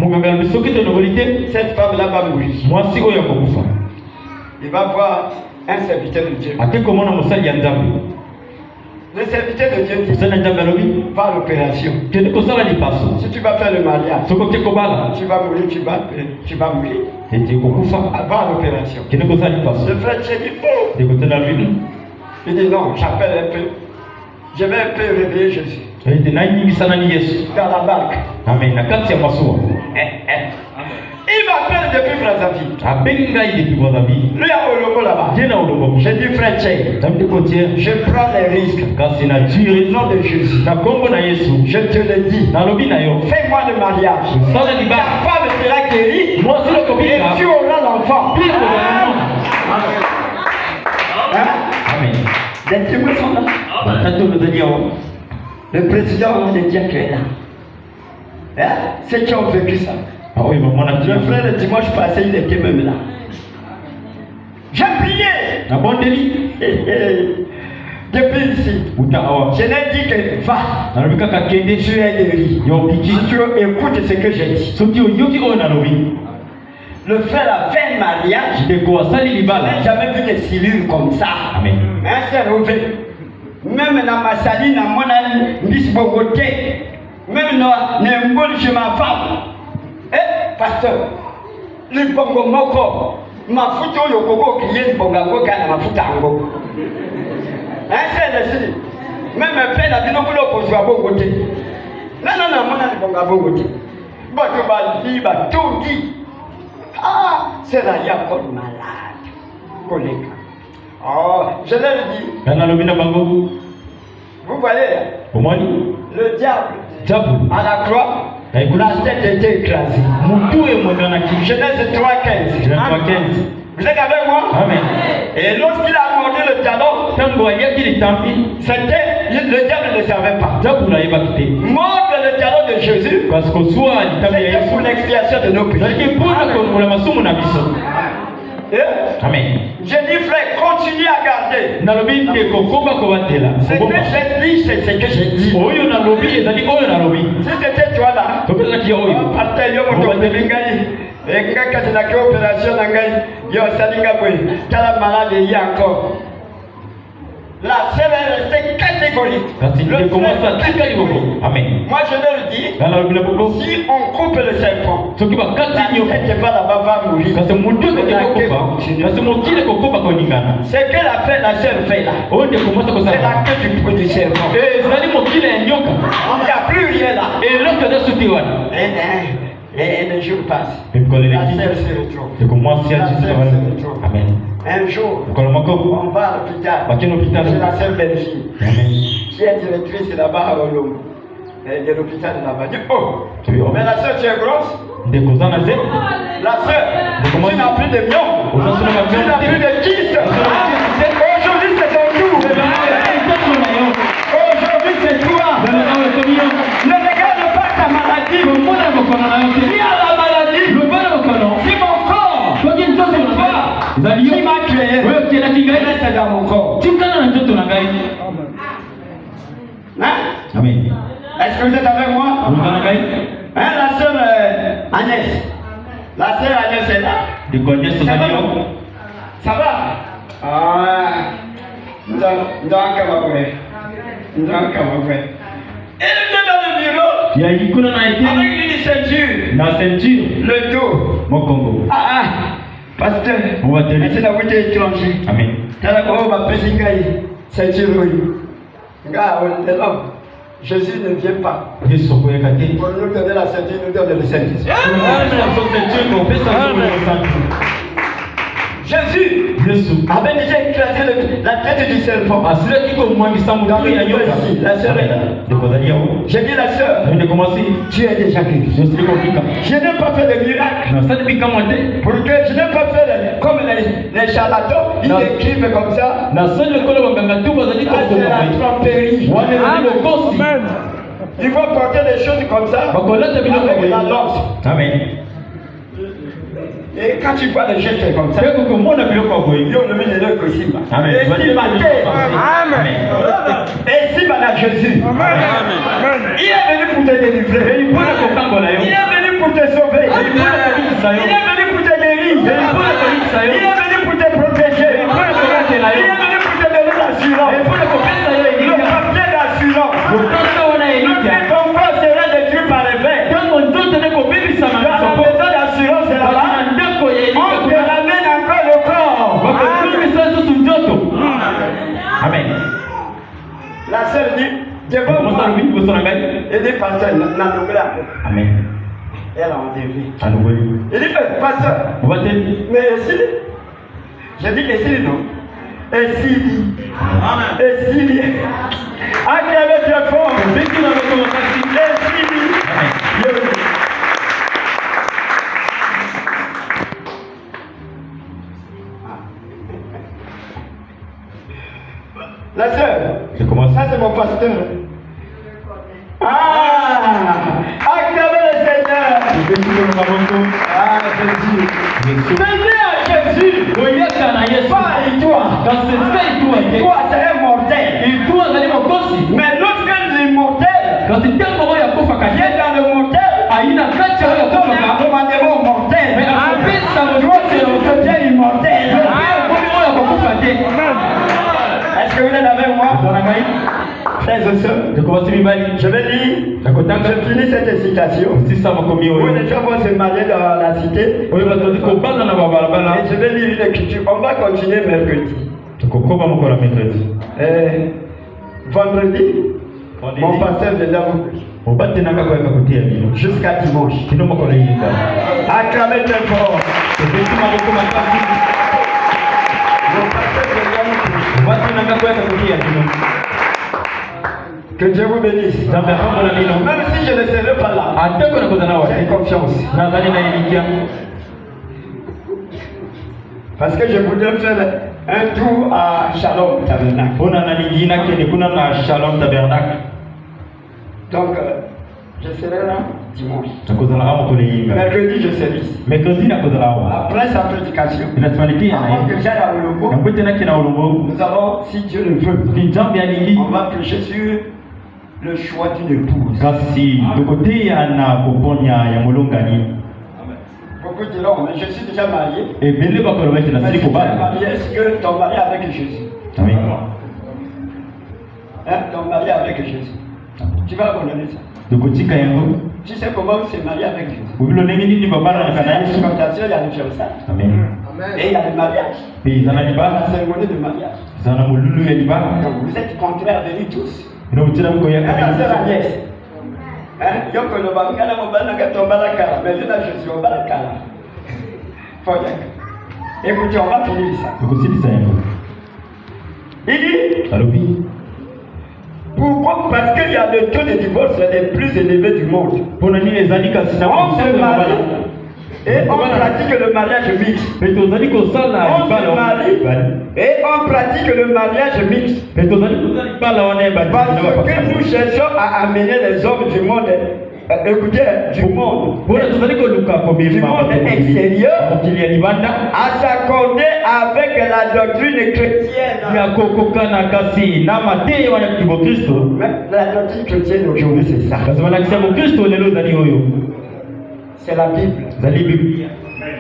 A: cette femme-là va mourir. Il va voir un serviteur de Dieu. Le serviteur de Dieu dit va à l'opération. Si tu vas faire le mariage, tu vas mourir, tu vas mourir. Va à l'opération. Le frère dit il dit non, j'appelle un peu. Je vais un peu réveiller Jésus. Dans la barque.
C: Amen.
A: Il m'appelle depuis Brazzaville. Lui a Olobo là-bas. J'ai dit frère Tchèque, je prends les risques. Au nom de Jésus. Je te le dis. Fais-moi le mariage. Ta femme sera guérie. Et tu auras l'enfant.
C: Amen.
A: Les témoins sont là. Le président de Dieu qui est là. Ceux qui ont vécu ça. Le frère le dimanche passé, il était même là. J'ai prié. Depuis ici, je l'ai dit que va. Tu es guéri. Si tu écoutes ce que j'ai dit. Le frère a fait un mariage. Je n'ai jamais vu des cellules comme ça.
C: Amen.
A: Un seul ouvert. Même dans ma saline, dans mon côté, même dans le chez ma femme. Pasteur, le bongo moko, ma photo yokoko qui est le bongo kana ma photo ango. C'est même un père n'a pas de pour jouer à bon côté. Non, mon a le bongo à bon côté. Tout dit. C'est là, il y a encore malade. Collègue. Je l'ai dit. Vous voyez là, le diable à la croix, la tête était écrasée. Genèse 3:15. Vous êtes avec moi?
C: Amen.
A: Et lorsqu'il a mordu le talon, c'était le diable ne savait pas. Mordre le talon de Jésus, c'était pour l'expiation de nos péchés.
C: Amen.
A: J'ai dit frère, continue à garder. Ce que j'ai dit, c'est ce que j'ai dit. Si c'était toi là, et quand c'est la opération, la malade est encore. La sœur est restée catégorique.
C: Amen.
A: Moi je leur dis, si on coupe le serpent, la tête pas là-bas va mourir. C'est que la sœur fait là. C'est la queue du serpent. Il n'y a plus rien là. Et les jours passent. La sœur se retrouve.
C: Amen.
A: Un jour, on va à l'hôpital. C'est la sœur belle-fille qui est directrice là-bas à Olombo. De l'hôpital de là-bas. Mais la sœur, tu es grosse. La sœur, tu n'as plus de mions. Tu n'as plus de kyste. Aujourd'hui, c'est ton tour. Aujourd'hui, c'est toi. Ne regarde pas ta maladie. Si à la maladie, si mon corps, qui m'a créé, c'est dans mon corps.
C: Amen.
A: Est-ce que vous êtes avec moi? La sœur Agnès. La sœur Agnès est là. Ça va? Elle était dans le bureau avec une ceinture. Le dos. Pasteur,
C: Mobatelemi.
A: c'est la route étranger.
C: Amen.
A: Tala ko ba pesingai, c'est Jésus. Nga l'homme. Jésus ne vient pas.
C: Yesu koyekate.
A: Pour nous donner la ceinture, nous donne le service. Jésus avait déjà écrasé la tête du serpent. La sœur est là. J'ai dit la sœur, tu es déjà guéri. Je n'ai pas fait de miracle. Pour que je n'ai pas fait comme les charlatans, ils écrivent comme ça. C'est la tromperie. Ils vont porter des choses comme ça avec la lance.
C: Amen.
A: Et quand tu vois des gestes comme ça, il y a le milieu que si.
C: Amen.
A: Et si madame Jésus, il est venu pour te délivrer, il est venu pour te sauver, il est venu pour te guérir, il est venu pour te protéger, il est venu pour te donner l'assurance, le papier d'assurance. Ton corps sera détruit par les vers. Dans la maison d'assurance, c'est là-bas. On te ramène encore le corps.
C: Amen.
A: La sœur dit, devant moi, et dit, pasteur,
C: Amen.
A: elle a enlevé. Il dit, pasteur, mais si, je dis, et si, non? Et si, et si, acclamez très fort, et si, la sœur, ça c'est mon pasteur. Acclamez le Seigneur. Ah, Jésus. Jésus. Pas et toi. Toi, c'est un mortel. Mais l'autre, l'immortel. Qui est dans le mortel. On a commandement mortel. Toi, c'est le côté immortel. Est-ce que vous êtes avec moi? Frères et sœurs, je vais dire, je finis cette citation. Où les gens vont se marier dans la cité. Et je vais lire une écriture. On va continuer mercredi. Vendredi, mon pasteur viendra vous jusqu'à dimanche. Acclamez très fort. Mon pasteur viendra vous. Que Dieu vous bénisse. Même si je ne serai pas là, j'ai confiance. Parce que je voudrais faire un tour à Shalom Tabernacle. Donc, je serai là dimanche. Mercredi, je serai ici. Après sa prédication, avant que j'aille à Olombo, nous allons, si Dieu le veut, on va prêcher sur le choix d'une épouse. Beaucoup diront, mais je suis déjà marié. Mais si tu es marié, est-ce que ton mari avec Jésus?
C: Amen.
A: Ton mari avec Jésus. Tu vas abandonner ça. Tu sais comment c'est marié avec Jésus. Il y a l'alimentation, il y a le fiançailles. Et il y a le mariage. Il y a la cérémonie de mariage. Donc vous êtes contraires de nous tous. Ma sœur Agnès. Yoko no bangana mobana katombala kala, mais je suis au balakala. Écoutez, on va finir ça. Il dit, pourquoi? Parce qu'il y a le taux de divorce les plus élevés du monde. On se marie et on pratique le mariage mixte. On se marie et on pratique le mariage mixte. Parce que nous cherchons à amener les hommes du monde, écoutez, du monde extérieur à s'accorder avec la doctrine chrétienne. Mais la doctrine chrétienne aujourd'hui, c'est ça. C'est la Bible.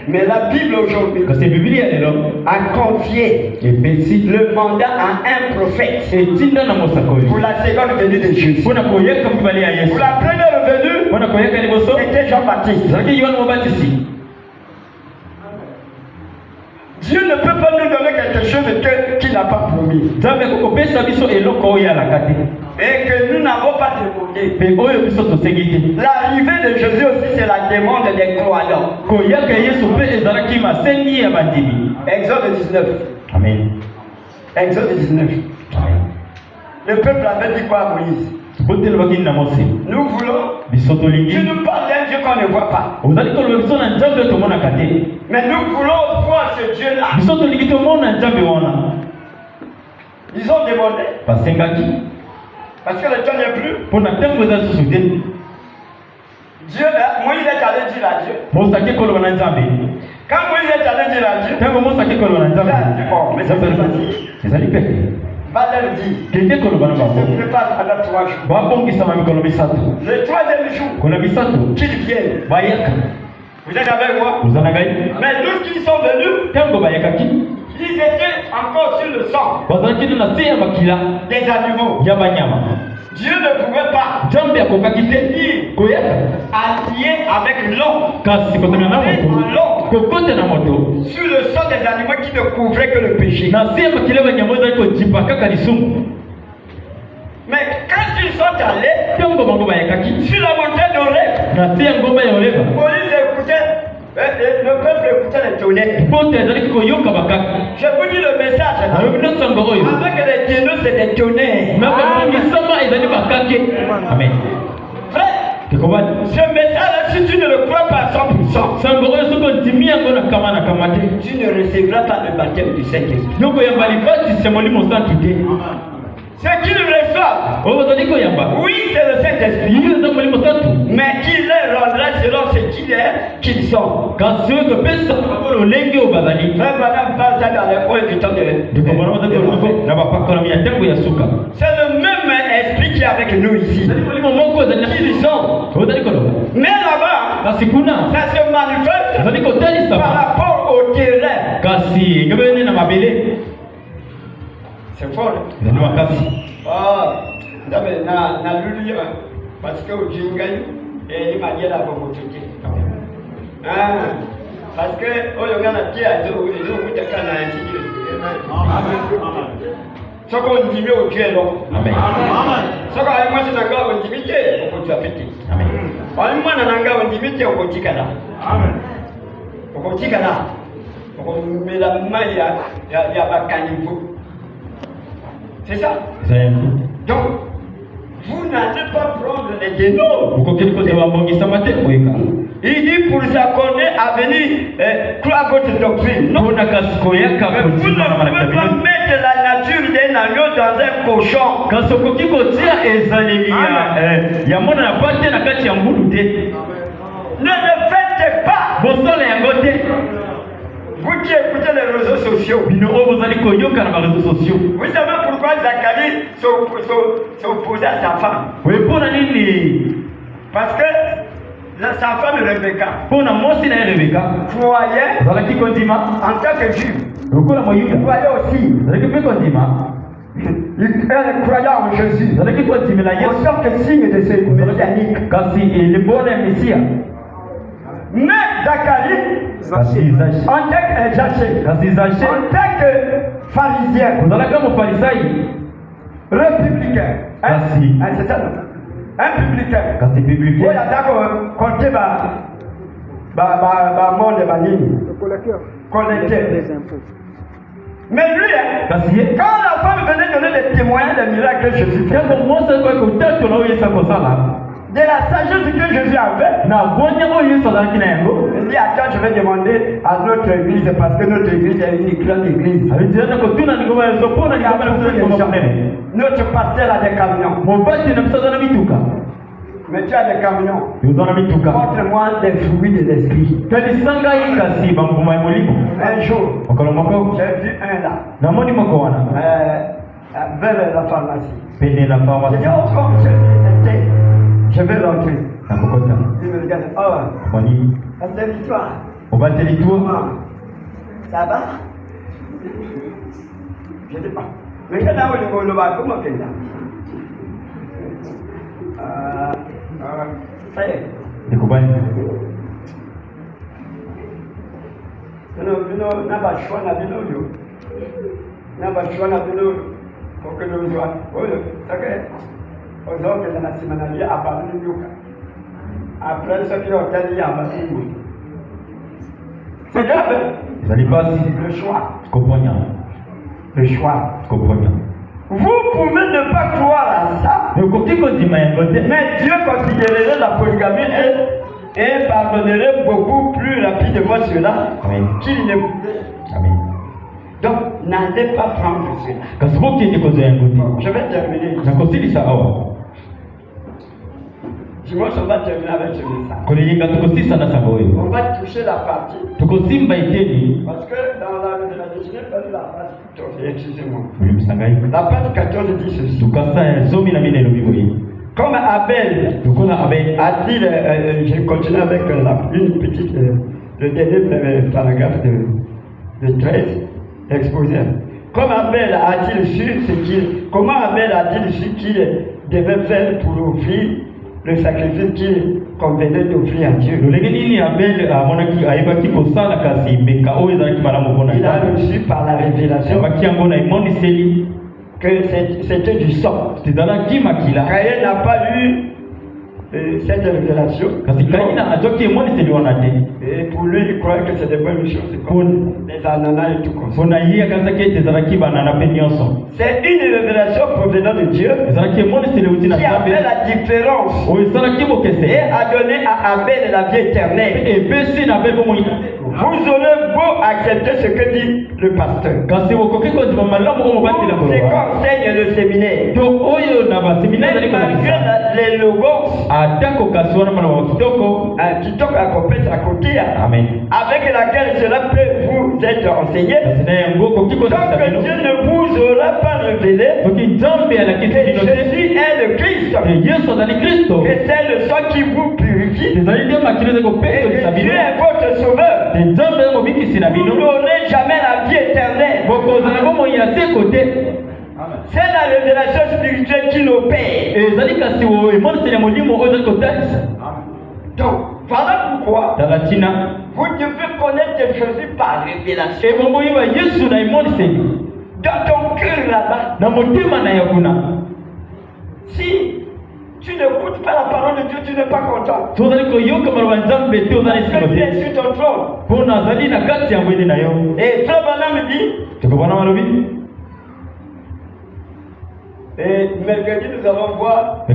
A: Mais la Bible aujourd'hui a confié le mandat à un prophète pour la seconde venue de Jésus. Pour la première venue, c'était Jean-Baptiste. Dieu ne peut pas nous donner quelque chose qu'il n'a pas promis. Et que nous n'avons pas demandé. L'arrivée de Jésus aussi, c'est la demande des croyants. Exode 19.
C: Amen.
A: Exode 19.
C: Amen.
A: Le peuple avait dit quoi à Moïse? Nous voulons. Tu nous parles d'un Dieu qu'on ne voit pas. Mais nous voulons voir ce Dieu-là. Ils ont demandé. Parce que le temps n'est plus. Dieu, Moïse est allé dire à Dieu. Quand Moïse est allé dire à Dieu, mais c'est facile. Va leur dire. Se prépare pendant 3 jours. Le 3e jour, qu'ils viennent. Vous êtes avec moi? Mais lorsqu'ils sont venus, ils étaient encore sur le sang des animaux. Dieu ne pouvait pas allier avec l'homme sur le sang des animaux qui ne couvraient que le péché. Mais quand ils sont allés sur la montagne d'Oreb, Moïse écoutait, le peuple écoutait les tonnerres. Je vous dis le message. Avec les tonneaux, c'est des tonnerres.
C: Amen.
A: Frère, ce message, si tu ne le crois pas à 100%, tu ne recevras pas le baptême du Saint-Esprit. Ceux qui le reçoivent, oui, c'est le Saint-Esprit, mais qui les rendra selon ce qu'ils sont. Frère Madame parle ça dans les points du temps de c'est le même esprit qui est avec nous ici. Qu'ils sont. Mais là-bas, ça se manifeste par rapport au terrain. C'est fort. Parce que au Jingai, il m'a dit la bomotoki. Parce que au Yogana Tia, ils ont eu des canaux ainsi. Ce qu'on dit au Dieu, non.
C: Amen.
A: Ce qu'on a dit, c'est encore une divinité, on peut faire.
C: Amen.
A: On a dit, une divinité, on peut dire. Amen. On peut dire. On met la main, il y a pas caniveau. C'est ça. Donc, vous n'allez pas prendre les dénoms. Il dit pour s'accorder à venir croire votre doctrine. Non. Vous ne pouvez pas mettre la nature d'un agneau dans un cochon. Ne le faites pas. Vous qui écoutez les réseaux sociaux, vous savez pourquoi Zacharie s'opposait à sa femme? Parce que sa femme Rebecca croyait en tant que juif. Il croyait aussi. Il croyait en Jésus en tant que signe de ce messianique. Mais Zacharie, en tant que pharisien, républicain, c'est ça, un publicain, il a compté monde collecteur des impôts. Mais lui, quand la femme venait donner des témoignages des miracles que Jésus fait, de la sagesse que Jésus avait, il dit attends, je vais demander à notre église parce que notre église est une grande église. Notre pasteur a des camions. Mais tu as des camions. Montre-moi des fruits de l'esprit. Un jour, j'ai vu un là. Vers la pharmacie. J'ai dit, oh, je vais rentrer. Il me regarde. Oh, c'est l'histoire. Ça va? Je ne sais pas. Mais quand on le voit, comment c'est là? Frère. Non, n'a pas choix, n'a pas choix. N'a pas choix, n'a pas choix. Pour que nous soyons. Oui, c'est vrai. Aux hommes de la semaine, à part le Yuka. Après, ce qui ont gagné à Massimo. C'est grave.
C: Vous allez pas si.
A: Le choix.
C: Comprenez.
A: Le choix.
C: Comprenez.
A: Vous pouvez ne pas croire à ça. Mais Dieu considérerait la polygamie et pardonnerait beaucoup plus rapidement cela qu'il ne pouvait.
C: Amen.
A: Donc, n'allez pas prendre cela. Je vais terminer ici. Dimanche, on va terminer avec ce message. On va toucher la partie. Parce que dans la révélation, je n'ai pas lu la page 14. Excusez-moi. La page 14 dit ceci. Comme Abel a-t-il, je continue avec une petite, le dernier paragraphe de 13, exposé. Comme Abel a-t-il su comment Abel a-t-il su qu'il devait faire pour offrir le sacrifice qu'il convenait d'offrir à Dieu? Il a reçu par la révélation que c'était du sang. Caïn n'a pas eu cette révélation. Et pour lui, il croyait que c'était pas une chose comme les ananas et tout comme ça. C'est une révélation provenant de Dieu qui a fait la différence et a donné à Abel la vie éternelle. Vous aurez beau accepter ce que dit le pasteur. C'est qu'enseigne le séminaire. Malgré les logos à côté, avec laquelle cela peut vous être enseigné, tant que Dieu ne vous aura pas révélé que Jésus est le Christ, que c'est le sang qui vous purifie, et que Dieu est votre sauveur. Vous n'aurez jamais la vie éternelle. C'est la révélation spirituelle qui l'opère. Donc, voilà pourquoi vous devez connaître Jésus par révélation. Dans ton cœur là-bas. Si tu n'écoutes pas la parole de Dieu, tu n'es pas content. Parce qu'il est sur ton trône. Et Frère Branham dit, et mercredi nous allons voir la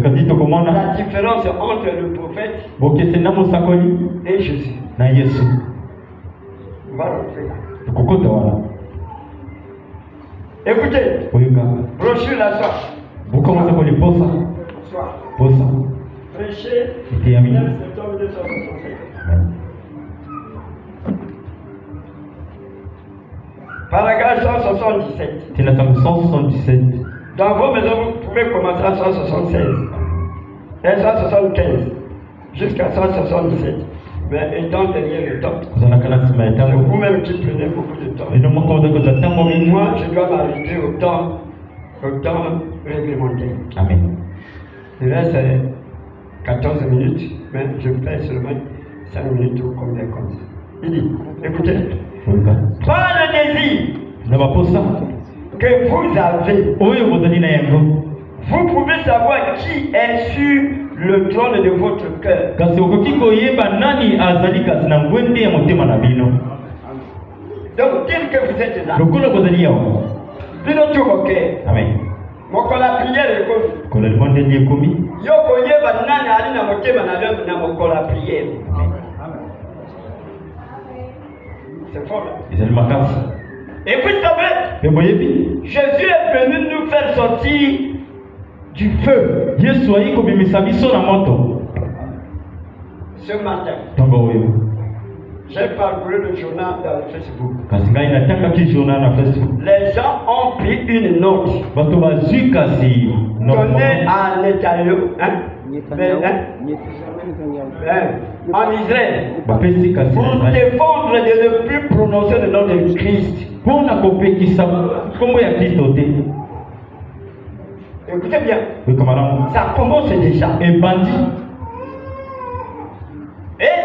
A: différence entre le prophète et Jésus. On va rentrer là. Écoutez, brochure la soir. Soir. Prêcher 9 septembre 1967. Paragraphe 177. Dans vos maisons, vous pouvez commencer à 176 et 175 jusqu'à 177. Mais étant derrière le temps, c'est vous-même qui prenez beaucoup de temps. Moi, je dois m'arrêter au temps réglementaire.
C: Amen.
A: Il reste 14 minutes, mais je fais seulement 5 minutes ou combien comme ça. Il dit, écoutez, pas le désir que vous avez, vous pouvez savoir qui est sur le trône de votre cœur. Donc, tel que vous êtes là, bino tout mon cœur.
C: Amen.
A: Mon la prière est comme Yoko yeba nani ali na motema na mon la prière. C'est fort. Et vous savez, Jésus est venu nous faire sortir du feu. Ce matin, j'ai parcouru le journal dans le Facebook. Les gens ont pris une note donnée à Netanyahu, en Israël, pour défendre de ne plus prononcer le nom de Christ. Écoutez bien, ça commence déjà. Et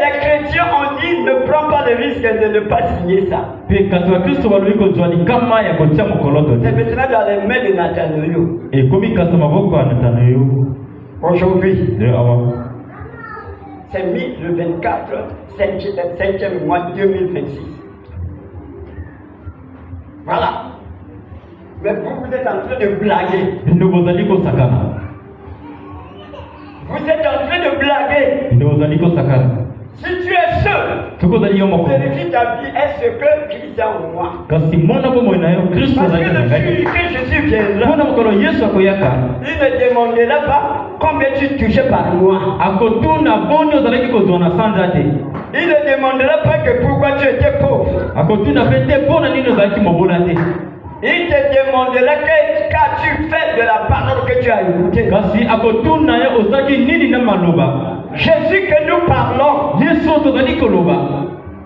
A: les chrétiens chrétiens ont dit ne prends pas le risque de ne pas signer ça.
C: Pe kasi Wakristo balobi kozwa likama ya kotia mokoloto
A: C'est
C: te.
A: maintenant dans les mains de Nathanaël.
C: Ekomi kasi maboko ya Natanayo.
A: Aujourd'hui,
C: Leo awa.
A: c'est mis le 24, 5e mois 2026. Voilà. Mais vous êtes en train de blaguer.
C: Ndio bozali kosakana.
A: Vous êtes en train de blaguer.
C: Ndio bozali kosakana.
A: Si tu es seul,
C: Tukozali yo moko.
A: vérifie ta vie. Est-ce que Christ est en moi?
C: Kasi mona bomo na yo Kristo
A: Parce que
C: azali
A: le
C: na ngai.
A: jour que Jésus viendra,
C: Mona mokolo Yesu akoyaka.
A: il ne demandera pas combien tu touchais par mois.
C: Akotuna boni ozalaki kozwa na sanza te.
A: Il ne demandera pas que pourquoi tu étais pauvre.
C: Akotuna pe te mpona nini ozalaki mobola te.
A: Il te demandera qu'as-tu fait de la parole que tu as écoutée.
C: Kasi akotuna yo ozalaki nini na maloba.
A: Jésus que nous parlons,
C: Yesu tozali koloba.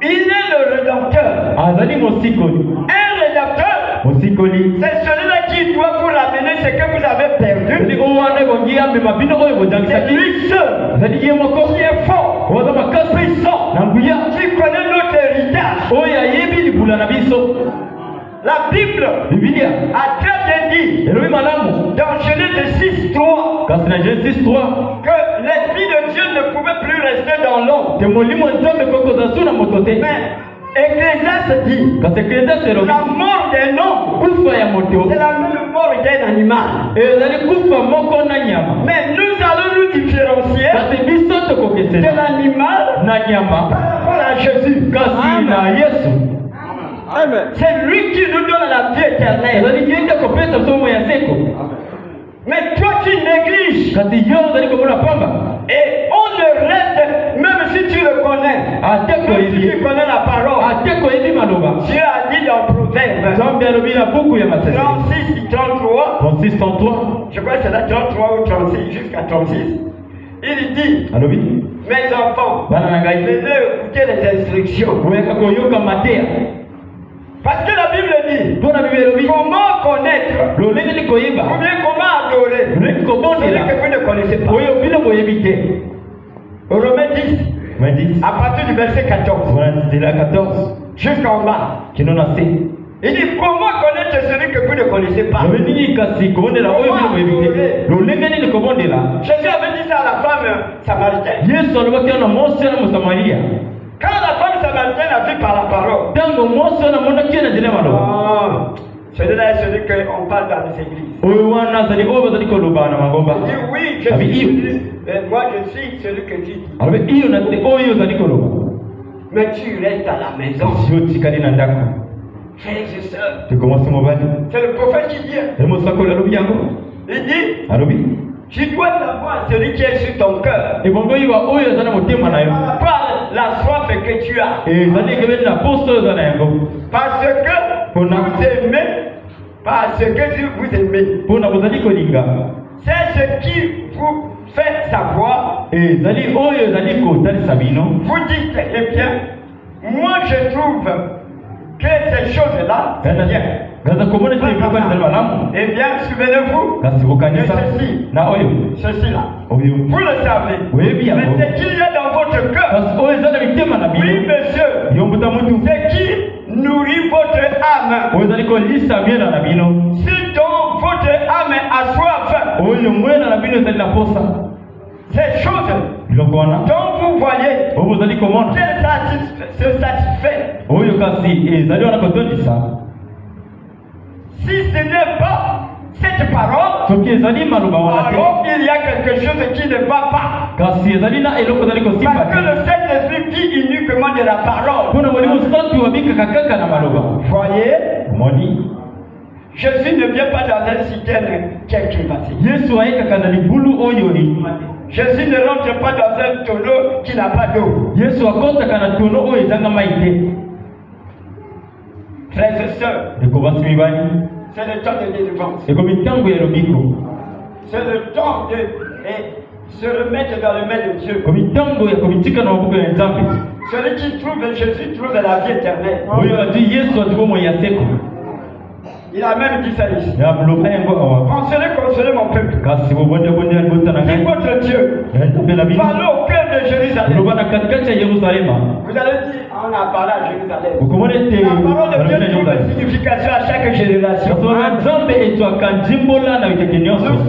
A: il est le rédempteur.
C: Azali mosikoli.
A: Un rédempteur,
C: Mosikoli.
A: c'est celui-là qui doit vous ramener ce que vous avez perdu.
C: Ndi owana bongi amema bino oyo
A: C'est
C: bojangisaki.
A: lui seul
C: Azali ye moko.
A: qui est fort,
C: Oza makasi
A: puissant,
C: na nguya.
A: qui connaît notre héritage.
C: Oyo ayebi libula na biso.
A: La Bible
C: Biblia.
A: a très bien dit
C: Elobi malamu.
A: dans Genèse 6:3
C: Kasi na Genesis 3.
A: que l'Esprit de Dieu ne pouvait plus rester dans l'homme.
C: Te molimo nzambe kokoza su na moto te.
A: Mais Ecclésiaste dit
C: Kasi Ecclésiaste elobi.
A: la mort d'un homme,
C: Kufa ya moto.
A: c'est la même mort d'un animal.
C: Ezali kufa moko na nyama.
A: Mais nous allons nous différencier
C: Kasi biso
A: de
C: tokokesena
A: l'animal
C: na nyama.
A: par rapport à Jésus.
C: Kasi na Yesu.
A: C'est lui qui nous donne la vie éternelle.
C: Ezali yende kopesa somo ya seko.
A: Mais toi tu négliges.
C: Kasi yo ozali komona pamba.
A: Et on ne reste, même si tu le connais,
C: Ateko
A: même si tu
C: ebi.
A: connais la parole.
C: Ateko ebi maloba.
A: Dieu a dit dans Proverbe
C: Nzambe alobi na buku ya masese.
A: 36 33,
C: 36 33.
A: je crois que c'est là 33 ou 36, jusqu'à 36. Il dit,
C: Alobi.
A: mes enfants,
C: Bana na ngai.
A: venez écouter les instructions.
C: Oyaka koyoka mateya.
A: Parce que la Bible dit,
C: Mpona Bible elobi.
A: comment connaître
C: Lolenge ni koyeba.
A: ou bien comment adorer
C: Lolenge
A: celui
C: kobondela.
A: que vous ne connaissez pas.
C: Oyo bino boyebi te.
A: Romains 10,
C: 20.
A: à partir du verset 14,
C: Wana nzela 14.
A: jusqu'en bas.
C: Kino na se.
A: Il dit, comment connaître celui que vous ne connaissez pas.
C: Lobi nini kasi kobondela oyo bino boyebi te. Lolenge nini kobondela.
A: Jésus avait dit ça à la femme samaritaine.
C: Yesu alobaki na mwasi na Mosamaria.
A: Quand la femme samaritaine a vu par la parole,
C: Tango mwasi na monaki na nzela maloba.
A: celui-là est celui qu'on parle dans les églises.
C: Oyo wana azali oyo bazali koloba na magomba.
A: Il dit, oui, je
C: Abi
A: suis
C: iyo.
A: celui, moi je suis celui que tu dis.
C: Alobi iyo na te oyo ozali koloba.
A: Mais tu restes à la maison.
C: Kasi yo tikali na ndako.
A: Frères et sœurs,
C: Tokomwasi mobali.
A: c'est le prophète qui dit.
C: Mosakoli alobi yango.
A: Il dit,
C: Alobi.
A: tu dois savoir celui qui est sur ton cœur.
C: Ebongo yiba oyo aza na motema na yo.
A: Par rapport à la soif que tu as.
C: Ezali ekebeli na poso oyo oza na yango.
A: Parce que vous aimez. Parce que vous aimez.
C: Mpona bozali kolinga.
A: C'est ce qui vous fait savoir.
C: Ezali oyo ezali kotalisa bino.
A: Vous dites, eh bien, moi je trouve que ces choses-là, c'est bien.
C: Gaza komona te biloko ezali malamu.
A: Eh bien, souvenez-vous
C: Kasi
A: de
C: bokanisa
A: ceci,
C: na oyo.
A: ceci-là.
C: Oyo.
A: Vous le savez.
C: Oui, bien.
A: Mais ce qu'il y a dans votre cœur,
C: Kasi oyo eza na mitema na
A: oui,
C: bino.
A: monsieur,
C: Yo mbuta mutu.
A: ce qui nourrit votre âme.
C: Oyo ezali kolisa miela na bino.
A: Si donc votre âme a soif,
C: Oyo mwela na bino ezali na posa.
A: ces choses
C: Biloko wana.
A: dont vous voyez
C: Oyo bozali komona.
A: qu'elles se satisfait.
C: Oyo kasi ezali wana kotondisa.
A: Si ce n'est pas cette parole,
C: Soki ezali maloba wana te.
A: alors il y a quelque chose qui ne va pas.
C: Kasi ezali na eloko ezali kosimba
A: Parce que
C: te.
A: le Saint-Esprit vit uniquement de la parole.
C: Mpona molimo santu abikaka kaka na maloba.
A: Voyez,
C: Moni.
A: Jésus ne vient pas dans un citerne qui est climatisé.
C: Yesu ayekaka na libulu oyo elimati.
A: Jésus ne rentre pas dans un tonneau qui n'a pas d'eau.
C: Yesu akotaka na tono oyo ezanga mai te.
A: Frères et sœurs,
C: Ekobasi mibali.
A: c'est le temps de délivrance.
C: Ekomi ntango ya lobiko.
A: C'est le temps de se remettre dans les mains de Dieu.
C: Ekomi ntango ya komitika na maboko ya Nzambe.
A: Celui qui trouve Jésus trouve la vie éternelle.
C: Oyo ati Yesu ati bomoi ya seko.
A: Il a même dit ça ici.
C: Ya bloka yango awa.
A: Consolez mon peuple.
C: Kasi bobonde bonde alibota na
A: Dis
C: ngai.
A: votre Dieu.
C: Ya tapela bino.
A: Parlez au cœur de de Jérusalem.
C: Vous allez
A: dire, on a parlé à Jérusalem.
C: vous comprenez?
A: La parole de Dieu trouve une signification à chaque génération. Nous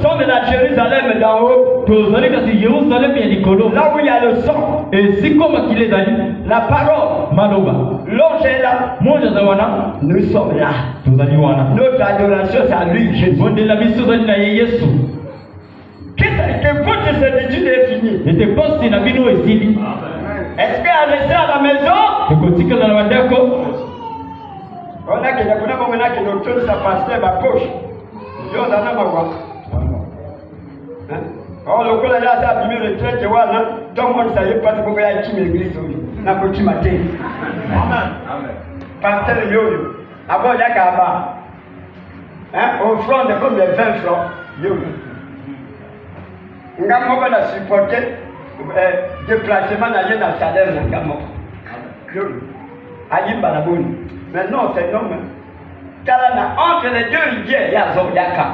A: sommes de la Jérusalem d'en haut. Là où il y a le sang. La parole. L'ange est là. Nous sommes là. Notre adoration, c'est à lui, Jésus. Que votre servitude est finie. Est-ce qu'à rester à la maison? On a que notre chose, ça passe ma poche. Dieu en a ma voix. Oh, le collège là, ça a abîmé le trait de Wana. Tout le monde savait pas ce qu'on va aller à l'église. N'a pas tu matin. Pasteur Yo-Yo. Avant, il y a qu'à bas. Offrande de comme les 20 francs. Yo-Yo. Nous avons supporté déplacement dans le salaire. Mais non, c'est non. Car entre les deux rivières, il y a Zoriaka.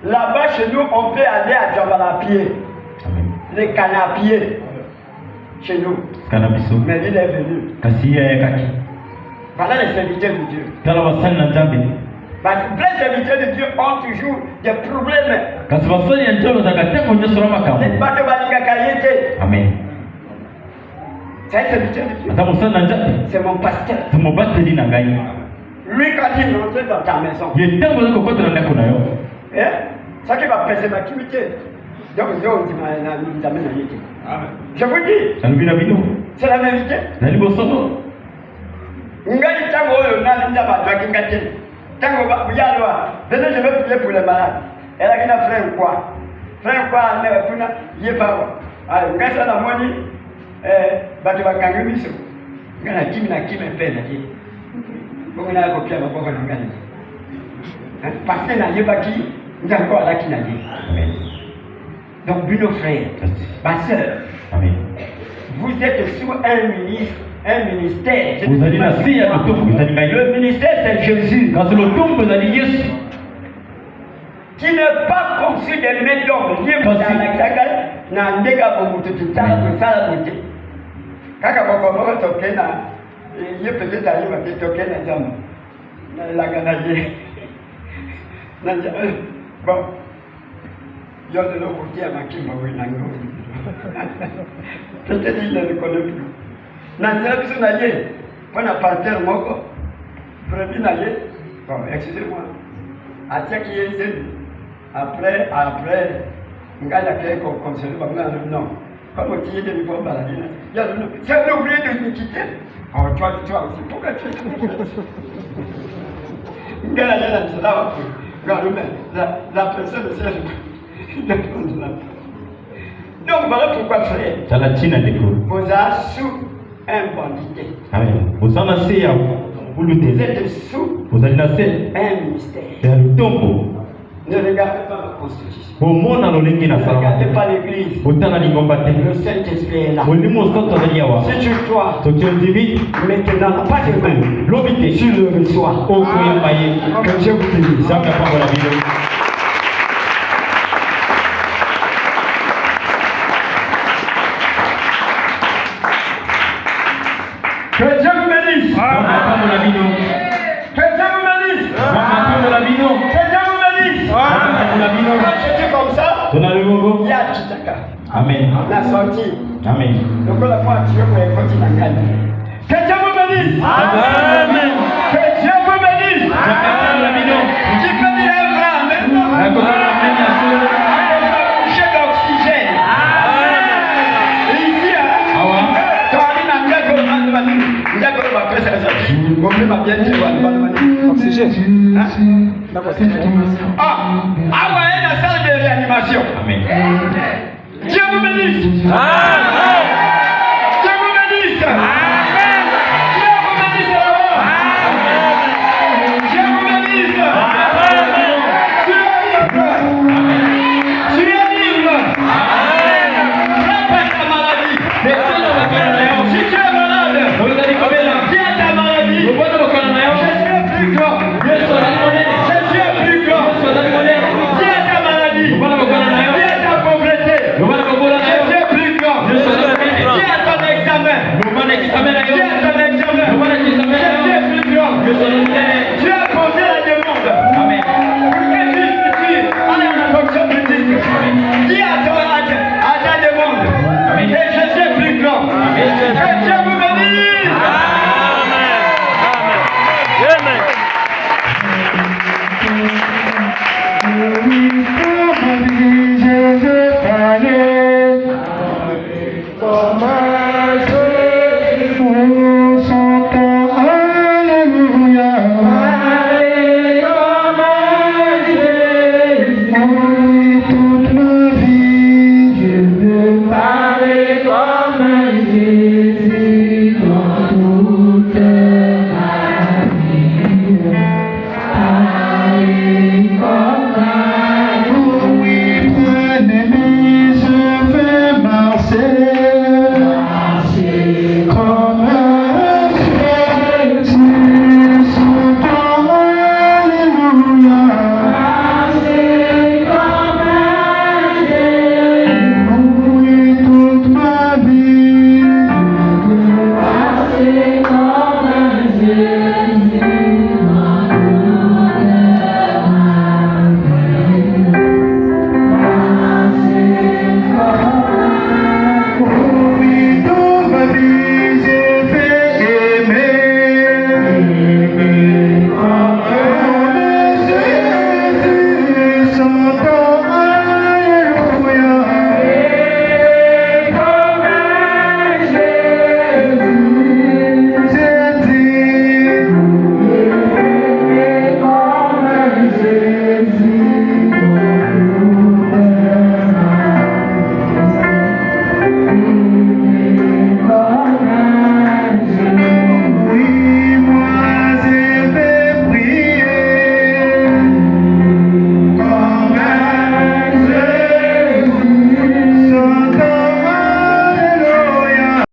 A: Là-bas, chez nous, on peut aller à Djambala à pied. Les canards à pied. Chez nous. Mais il est venu. Voilà les serviteurs de Dieu. Parce que les serviteurs de Dieu ont toujours des problèmes. Les bateaux valent.
C: Amen.
A: C'est un serviteur de Dieu. C'est mon pasteur. Lui, quand il rentre dans ta maison, ça qui va passer ma activité. Donc, je vous dis, c'est la vérité. Je vais prier pour les malades. Elle a dit frère quoi? Frère quoi? Il n'y a pas. Alors, grâce à la monnaie, tu vas gagner une mission. Il y a qui me paie. On a copié ma pauvre langage. Parce que n'a pas qui, nous avons encore là qui n'a dit. Donc, Bruno frère, ma soeur, vous êtes sous un ministère. Le ministère, c'est Jésus. Qui n'est pas conçu des mains d'homme. Dieu vous a n'a pas beaucoup de ça, la beauté. Quand on va toquer, il y a peut-être à y toquer les hommes. La ganadie. Bon. Il y a de l'autre côté à ma qui m'a vu l'angle. Peut-être qu'il ne le connaît plus. Nanzara biso na ye, on a parterre moko. Premier na ye, bon, excusez-moi. Atia qui est ici. Après, ngala ke ko conseiller bangana non. Comme tu es de niveau baladina. Il y a le c'est un ouvrier de l'iniquité. Oh, toi aussi, pourquoi tu es ngala ya na sala wa. La personne de celle. Donc voilà pourquoi frère. Vous êtes sous un bandit.
C: Amen. Vous
A: êtes sous un ministère. Ne regardez pas la constitution. Ne regardez pas l'église. Le Saint-Esprit est là. Si tu crois, maintenant, pas de main. Tu le reçois. Que Dieu vous bénisse. Que Dieu vous bénisse. Que Dieu vous bénisse. Que Dieu vous bénisse. Quand je dis comme ça, il y a Chitaka.
C: Amen.
A: La sortie.
C: Amen.
A: Donc la fois tu veux continuer à gagner. Que Dieu vous bénisse.
C: Amen.
A: Que Dieu vous bénisse. Qui peut dire un bras maintenant? J'ai d'oxygène. Ici, quand on a bien oxygène. Ah ouais, la salle de réanimation.
C: Amen.
A: Dieu vous bénisse. Dieu vous bénisse.